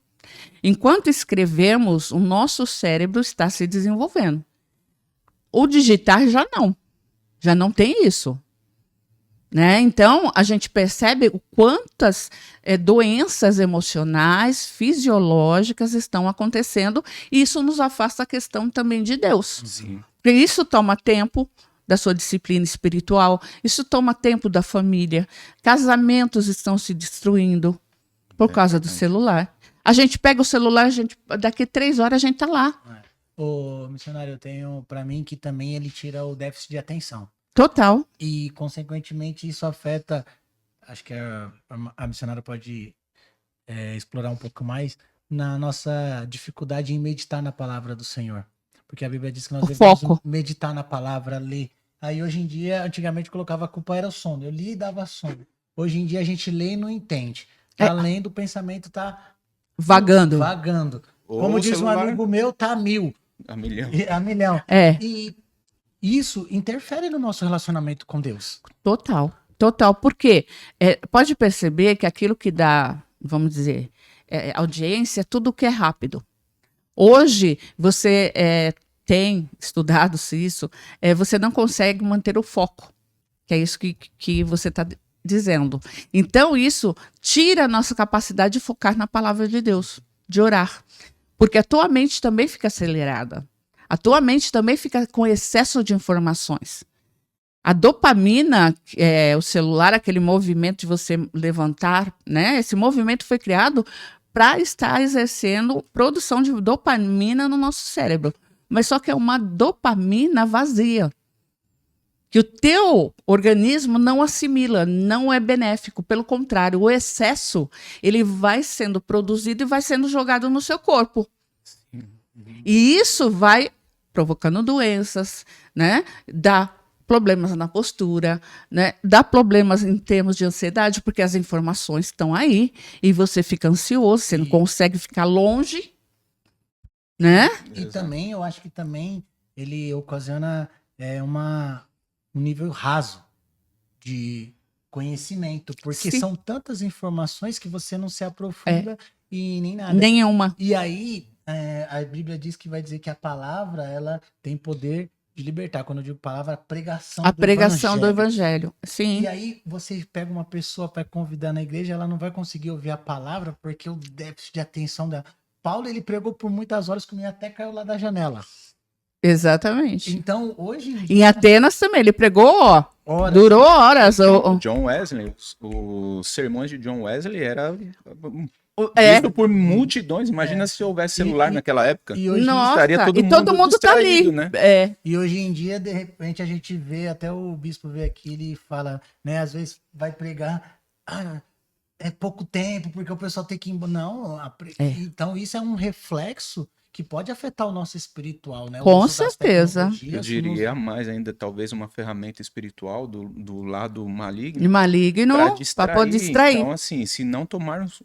Enquanto escrevemos, o nosso cérebro está se desenvolvendo. O digitar já não tem isso. Né? Então, a gente percebe o quantas doenças emocionais, fisiológicas estão acontecendo, e isso nos afasta a questão também de Deus. Sim. Porque isso toma tempo da sua disciplina espiritual, isso toma tempo da família. Casamentos estão se destruindo por causa do celular. A gente pega o celular, daqui 3 horas a gente está lá. Ô, missionário, eu tenho para mim que também ele tira o déficit de atenção. Total. E, consequentemente, isso afeta, acho que a missionária pode explorar um pouco mais, na nossa dificuldade em meditar na palavra do Senhor. Porque a Bíblia diz que nós devemos meditar na palavra, ler. Aí, hoje em dia, antigamente colocava a culpa era o sono. Eu li e dava sono. Hoje em dia, a gente lê e não entende. Tá lendo, o pensamento tá vagando. Como diz um amigo meu, tá a 1000. A milhão. A milhão. E isso interfere no nosso relacionamento com Deus. Total. Porque pode perceber que aquilo que dá, vamos dizer, audiência, tudo que é rápido. Hoje, você tem estudado isso, você não consegue manter o foco, que é isso que você está dizendo. Então, isso tira a nossa capacidade de focar na palavra de Deus, de orar. Porque a tua mente também fica acelerada. A tua mente também fica com excesso de informações. A dopamina, o celular, aquele movimento de você levantar, né? Esse movimento foi criado para estar exercendo produção de dopamina no nosso cérebro. Mas só que é uma dopamina vazia. que o teu organismo não assimila, não é benéfico. Pelo contrário, o excesso, ele vai sendo produzido e vai sendo jogado no seu corpo. E isso vai provocando doenças, né? Dá problemas na postura, né? Dá problemas em termos de ansiedade, porque as informações estão aí e você fica ansioso, você não consegue ficar longe, né? E também, eu acho que também ele ocasiona um nível raso de conhecimento, porque Sim. são tantas informações que você não se aprofunda e nem nada. Nenhuma. E aí, a Bíblia diz que vai dizer que a palavra, ela tem poder de libertar. Quando eu digo palavra, a pregação A pregação do evangelho. Sim. E aí, você pega uma pessoa para convidar na igreja, ela não vai conseguir ouvir a palavra porque o déficit de atenção dela. Paulo, ele pregou por muitas horas que o menino até caiu lá da janela. Exatamente. Então, hoje em Em dia, Atenas também, ele pregou, ó, horas, durou horas. John Wesley, os sermões de John Wesley era É, visto por multidões. Imagina se houvesse celular naquela época. e hoje, nossa, estaria todo e todo mundo mundo tá ali. distraído, né? É, e hoje em dia, de repente, a gente vê, até o bispo vê aqui, ele fala, né, às vezes vai pregar, é pouco tempo, porque o pessoal tem que ir. Não, então isso é um reflexo que pode afetar o nosso espiritual, né? O Com uso das certeza. tecnologias, Eu diria mais ainda, talvez uma ferramenta espiritual do lado maligno maligno para poder distrair. Então, assim, se não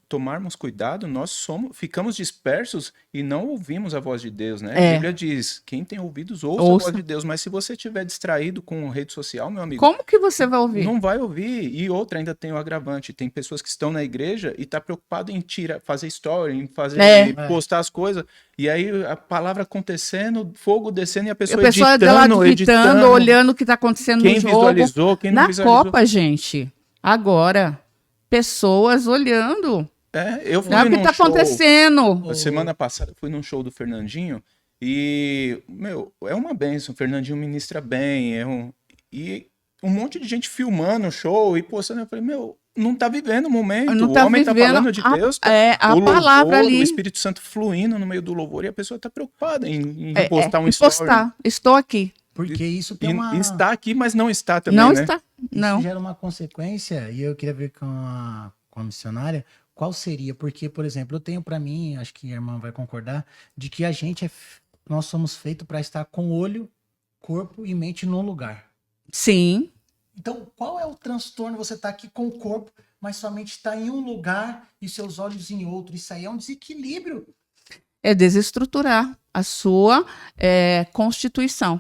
tomarmos cuidado, nós ficamos dispersos e não ouvimos a voz de Deus, né? A Bíblia diz, quem tem ouvidos, ouça a voz de Deus. Mas se você estiver distraído com rede social, meu amigo... Como que você vai ouvir? Não vai ouvir. E outra, ainda tem o agravante. Tem pessoas que estão na igreja e tá preocupado em fazer story, em postar as coisas. E aí a palavra acontecendo, fogo descendo e a pessoa editando, olhando o que está acontecendo no jogo. Quem visualizou, quem não na visualizou. Copa, gente. Agora, pessoas olhando. Eu fui o que está acontecendo. Semana passada eu fui num show do Fernandinho e, meu, é uma bênção. O Fernandinho ministra bem. E um monte de gente filmando o show e postando. Eu falei, meu, não tá vivendo o momento. Não o homem tá falando de Deus. A palavra ali. O Espírito Santo fluindo no meio do louvor e a pessoa tá preocupada em postar um story. Estou aqui. Porque isso tem uma... Está aqui, mas não está também, não né? Está. Não. Isso gera uma consequência, e eu queria ver com a missionária, qual seria? Porque, por exemplo, eu tenho para mim, acho que a irmã vai concordar, de que nós somos feitos para estar com olho, corpo e mente num lugar. Sim. Então, qual é o transtorno? Você está aqui com o corpo, mas sua mente está em um lugar e seus olhos em outro. Isso aí é um desequilíbrio. É desestruturar a sua constituição,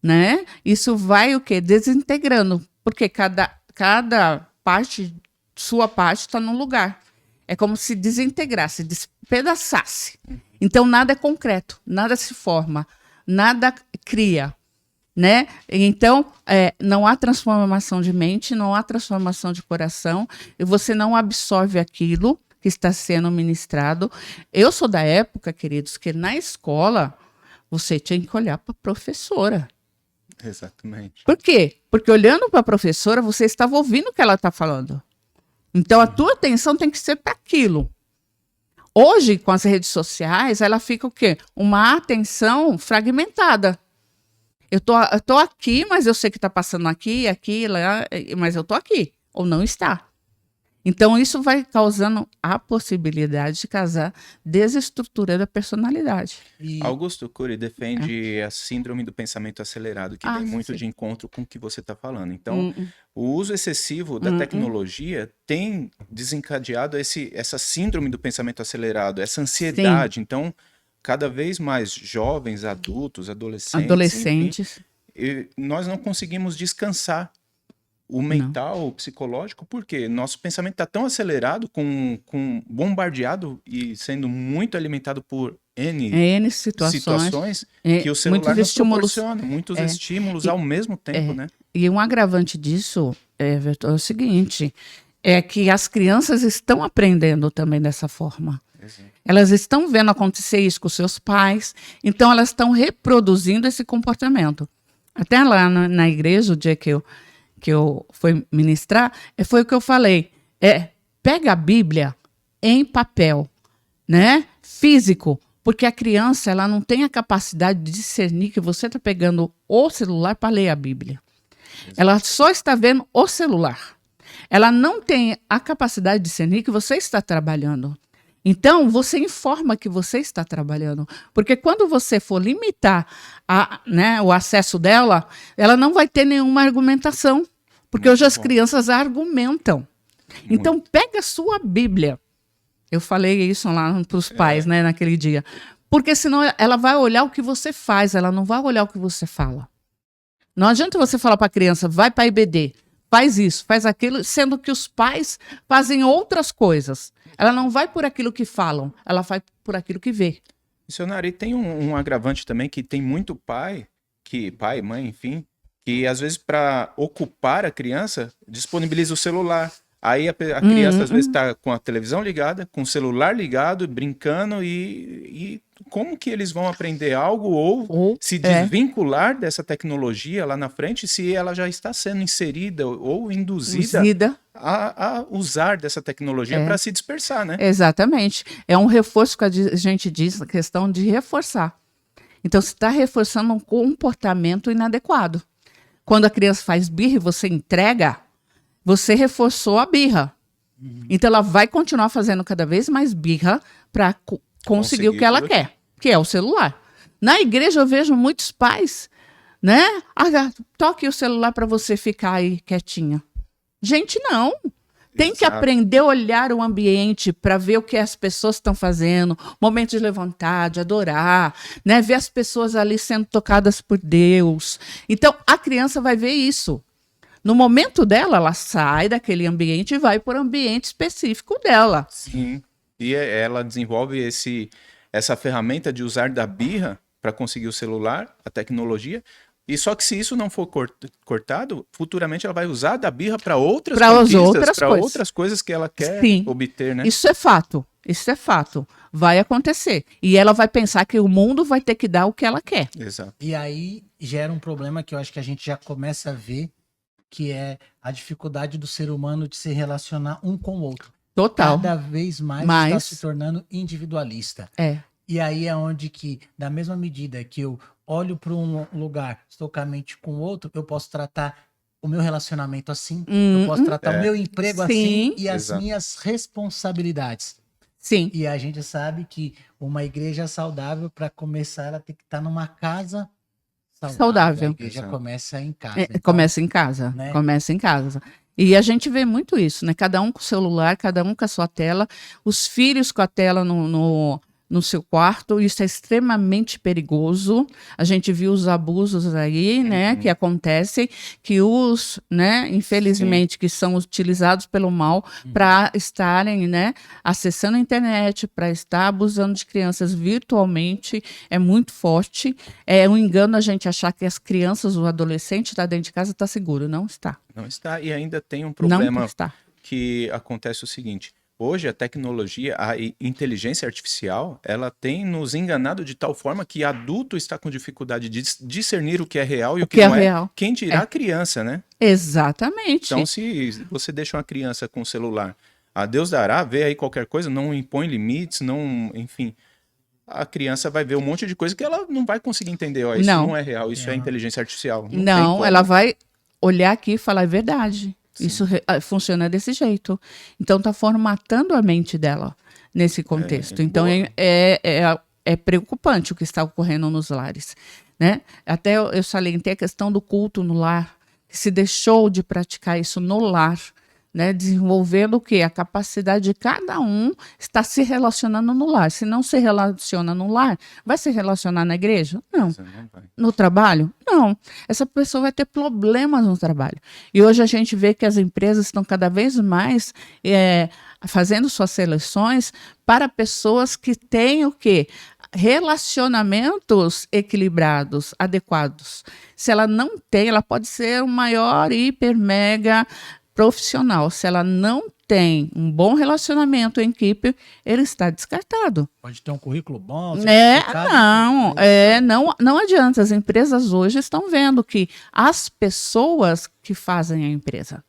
né? Isso vai o quê? Desintegrando, porque cada parte, sua parte está num lugar. É como se desintegrasse, despedaçasse. Então, nada é concreto, nada se forma, nada cria. Né? Então, não há transformação de mente, não há transformação de coração, e você não absorve aquilo que está sendo ministrado. Eu sou da época, queridos, que na escola você tinha que olhar para a professora. Exatamente. Por quê? Porque olhando para a professora, você estava ouvindo o que ela está falando. Então, a tua atenção tem que ser para aquilo. Hoje, com as redes sociais, ela fica o quê? Uma atenção fragmentada. Eu tô aqui, mas eu sei que está passando aqui, lá, mas eu tô aqui, ou não está. Então, isso vai causando a possibilidade de causar desestrutura da personalidade. Augusto Cury defende a síndrome do pensamento acelerado, que vem muito de encontro com o que você está falando. Então, o uso excessivo da tecnologia tem desencadeado essa síndrome do pensamento acelerado, essa ansiedade. Sim. Então, cada vez mais jovens, adultos, adolescentes, enfim, nós não conseguimos descansar o mental, o psicológico, porque nosso pensamento está tão acelerado, bombardeado e sendo muito alimentado por N situações que o celular nos proporciona muitos estímulos ao mesmo tempo, né? E um agravante disso, Everton, é o seguinte, é que as crianças estão aprendendo também dessa forma. Elas estão vendo acontecer isso com seus pais, então elas estão reproduzindo esse comportamento. Até lá na igreja, o dia que eu fui ministrar, foi o que eu falei. Pega a Bíblia em papel, né? Físico, porque a criança ela não tem a capacidade de discernir que você está pegando o celular para ler a Bíblia. Ela só está vendo o celular. Ela não tem a capacidade de discernir que você está trabalhando. Então, você informa que você está trabalhando. Porque quando você for limitar o acesso dela, ela não vai ter nenhuma argumentação. Porque Muito hoje as bom. crianças argumentam. Então, pega a sua Bíblia. Eu falei isso lá para os pais, né, naquele dia. Porque senão ela vai olhar o que você faz, ela não vai olhar o que você fala. Não adianta você falar para a criança, vai para a IBD, faz isso, faz aquilo, sendo que os pais fazem outras coisas. Ela não vai por aquilo que falam, ela vai por aquilo que vê. Missionário, e tem um agravante também que tem muito pai, mãe, enfim, que às vezes para ocupar a criança, disponibiliza o celular. Aí a criança às vezes está com a televisão ligada, com o celular ligado, brincando e como que eles vão aprender algo ou se desvincular dessa tecnologia lá na frente se ela já está sendo inserida ou induzida a usar dessa tecnologia para se dispersar, né? Exatamente. É um reforço que a gente diz, a questão de reforçar. Então, você está reforçando um comportamento inadequado. Quando a criança faz birra e você entrega, você reforçou a birra. Então, ela vai continuar fazendo cada vez mais birra para conseguir o que ela quer, que é o celular. Na igreja, eu vejo muitos pais, né? Toque o celular para você ficar aí quietinha. Gente, não. Tem que aprender a olhar o ambiente para ver o que as pessoas estão fazendo, momento de levantar, de adorar, né? Ver as pessoas ali sendo tocadas por Deus. Então, a criança vai ver isso. No momento dela, ela sai daquele ambiente e vai para o ambiente específico dela. Sim. E ela desenvolve essa ferramenta de usar da birra para conseguir o celular, a tecnologia. E só que se isso não for cortado, futuramente ela vai usar da birra para outras conquistas, para outras coisas que ela quer obter, né? Isso é fato. Isso é fato. Vai acontecer. E ela vai pensar que o mundo vai ter que dar o que ela quer. Exato. E aí gera um problema que eu acho que a gente já começa a ver, que é a dificuldade do ser humano de se relacionar um com o outro. Total. Cada vez mais está se tornando individualista. E aí é onde que, da mesma medida que eu olho para um lugar, estou com a mente com o outro, eu posso tratar o meu relacionamento assim, eu posso tratar o meu emprego assim e as minhas responsabilidades. Sim. E a gente sabe que uma igreja saudável, para começar, ela tem que estar numa casa saudável. A igreja começa em casa. Então, começa em casa, né? Começa em casa. E a gente vê muito isso, né? Cada um com o celular, cada um com a sua tela, os filhos com a tela no seu quarto, isso é extremamente perigoso. A gente viu os abusos aí, né, que acontecem, que né, infelizmente, que são utilizados pelo mal para estarem, né, acessando a internet, para estar abusando de crianças virtualmente, é muito forte. É um engano a gente achar que as crianças, o adolescente está dentro de casa, está seguro. Não está. Não está, e ainda tem um problema que acontece o seguinte. Hoje a tecnologia, a inteligência artificial, ela tem nos enganado de tal forma que adulto está com dificuldade de discernir o que é real e o que não é real. Quem dirá a criança, né? Exatamente. Então, se você deixa uma criança com o celular, a Deus dará, vê aí qualquer coisa, não impõe limites, não, enfim, a criança vai ver um monte de coisa que ela não vai conseguir entender. Ó, isso não é real, isso é inteligência artificial. Não, ela vai olhar aqui e falar, é verdade. Sim. Isso funciona desse jeito. Então, está formatando a mente dela nesse contexto. Então, é preocupante o que está ocorrendo nos lares, né? Até eu salientei a questão do culto no lar, que se deixou de praticar isso no lar, né? Desenvolvendo o quê? A capacidade de cada um estar se relacionando no lar. Se não se relaciona no lar, vai se relacionar na igreja? Não. No trabalho? Não. Essa pessoa vai ter problemas no trabalho. E hoje a gente vê que as empresas estão cada vez mais fazendo suas seleções para pessoas que têm o quê? Relacionamentos equilibrados, adequados. Se ela não tem, ela pode ser o maior, hiper, mega profissional. Se ela não tem um bom relacionamento em equipe, ele está descartado. Pode ter um currículo bom. Não adianta. As empresas hoje estão vendo que as pessoas que fazem a empresa.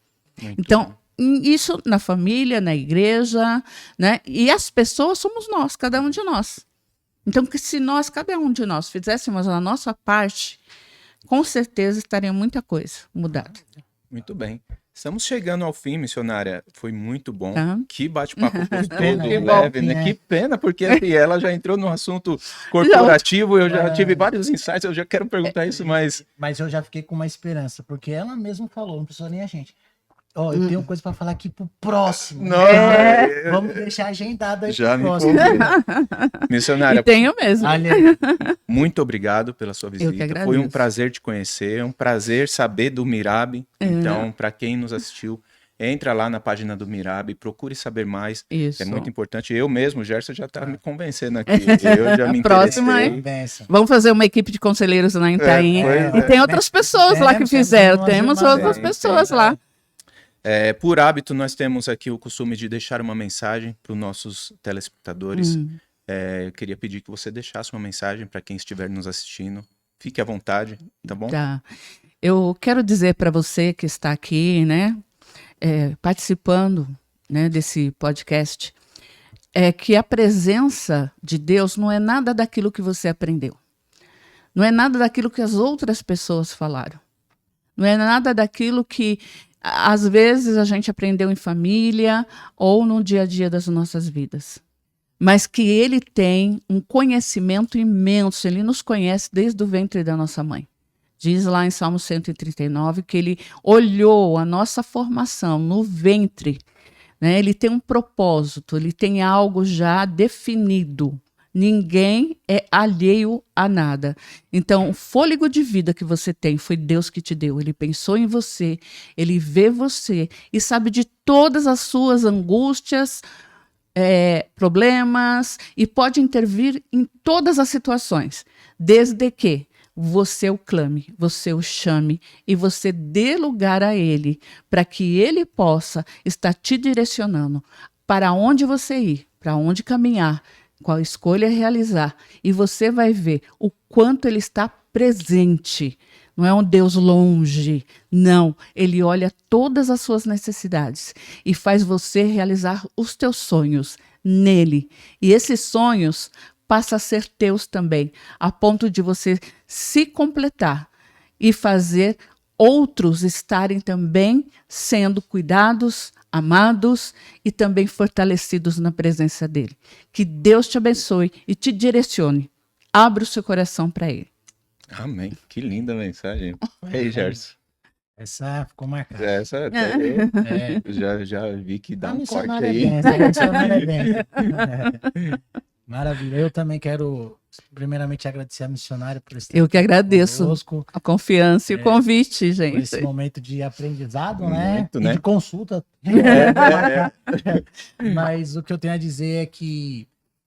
Então, isso na família, na igreja, né? E as pessoas somos nós, cada um de nós. Então, que se cada um de nós, fizéssemos a nossa parte, com certeza estaria muita coisa mudada. Muito bem. Estamos chegando ao fim, missionária. Foi muito bom. Tá? Que bate-papo gostoso, Que leve, bom, né? né? Que pena, porque assim, ela já entrou no assunto corporativo. Eu já tive vários insights, eu já quero perguntar isso, mas Mas eu já fiquei com uma esperança, porque ela mesma falou, não precisou nem a gente. Ó, eu tenho coisa pra falar aqui pro próximo. Não, Vamos deixar agendado aí já pro me próximo. convidou. Missionária, E tenho mesmo. Olha, muito obrigado pela sua que visita. agradeço. Foi um prazer te conhecer, um prazer saber do Mirabe. Então, para quem nos assistiu, entra lá na página do Mirabe, procure saber mais. Isso. É muito importante. Eu mesmo, o Gerson já está me convencendo aqui. Eu já me A próxima, interessei. benção. Vamos fazer uma equipe de conselheiros lá em Itaim. pois E é. tem outras pessoas lá que Temos fizeram. umas Temos irmãs, outras tem, pessoas tem. lá. Por hábito, nós temos aqui o costume de deixar uma mensagem para os nossos telespectadores. Eu queria pedir que você deixasse uma mensagem para quem estiver nos assistindo. Fique à vontade, tá bom? Tá. Eu quero dizer para você que está aqui, né, participando, né, desse podcast, que a presença de Deus não é nada daquilo que você aprendeu. Não é nada daquilo que as outras pessoas falaram. Não é nada daquilo que, às vezes, a gente aprendeu em família ou no dia a dia das nossas vidas. Mas que ele tem um conhecimento imenso, ele nos conhece desde o ventre da nossa mãe. Diz lá em Salmo 139 que ele olhou a nossa formação no ventre, né? Ele tem um propósito, ele tem algo já definido. Ninguém é alheio a nada. Então, o fôlego de vida que você tem foi Deus que te deu. Ele pensou em você, ele vê você e sabe de todas as suas angústias, problemas, e pode intervir em todas as situações, desde que você o clame, você o chame e você dê lugar a ele, para que ele possa estar te direcionando para onde você ir, para onde caminhar, qual escolha realizar, e você vai ver o quanto ele está presente. Não é um Deus longe, não. Ele olha todas as suas necessidades e faz você realizar os teus sonhos nele. E esses sonhos passam a ser teus também, a ponto de você se completar e fazer outros estarem também sendo cuidados, amados e também fortalecidos na presença dele. Que Deus te abençoe e te direcione. Abra o seu coração para ele. Amém. Que linda mensagem. Ei, Gerson. essa ficou marcada. Essa até eu já vi que dá A um corte missionária aí. benção, a missionária é benção. Maravilha. Eu também quero, primeiramente, agradecer a missionária por estar Eu que agradeço conosco, a confiança e o convite, por gente. esse momento de aprendizado, né? Muito, E né? de consulta. É. Mas o que eu tenho a dizer é que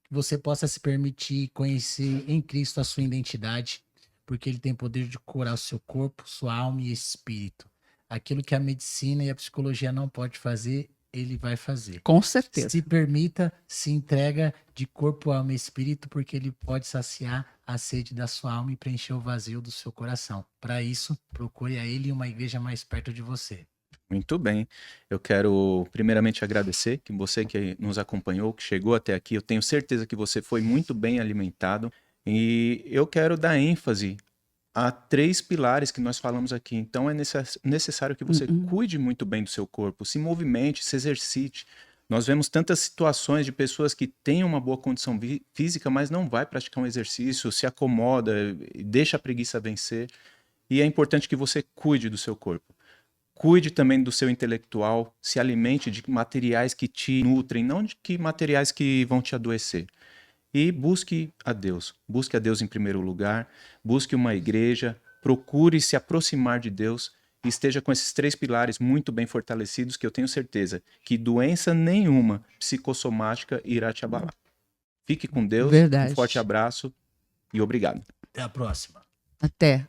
você possa se permitir conhecer em Cristo a sua identidade, porque ele tem poder de curar o seu corpo, sua alma e espírito. Aquilo que a medicina e a psicologia não pode fazer, ele vai fazer. Com certeza. Se permita, se entrega de corpo, alma e espírito, porque ele pode saciar a sede da sua alma e preencher o vazio do seu coração. Para isso, procure a ele e uma igreja mais perto de você. Muito bem. Eu quero primeiramente agradecer que você que nos acompanhou, que chegou até aqui. Eu tenho certeza que você foi muito bem alimentado. E eu quero dar ênfase a 3 pilares que nós falamos aqui. Então é necessário que você cuide muito bem do seu corpo, se movimente, se exercite. Nós vemos tantas situações de pessoas que têm uma boa condição física, mas não vai praticar um exercício, se acomoda, deixa a preguiça vencer. E é importante que você cuide do seu corpo. Cuide também do seu intelectual, se alimente de materiais que te nutrem, não de materiais que vão te adoecer. E busque a Deus em primeiro lugar, busque uma igreja, procure se aproximar de Deus e esteja com esses 3 pilares muito bem fortalecidos, que eu tenho certeza que doença nenhuma psicossomática irá te abalar. Fique com Deus, Verdade. um forte abraço e obrigado. Até a próxima. Até.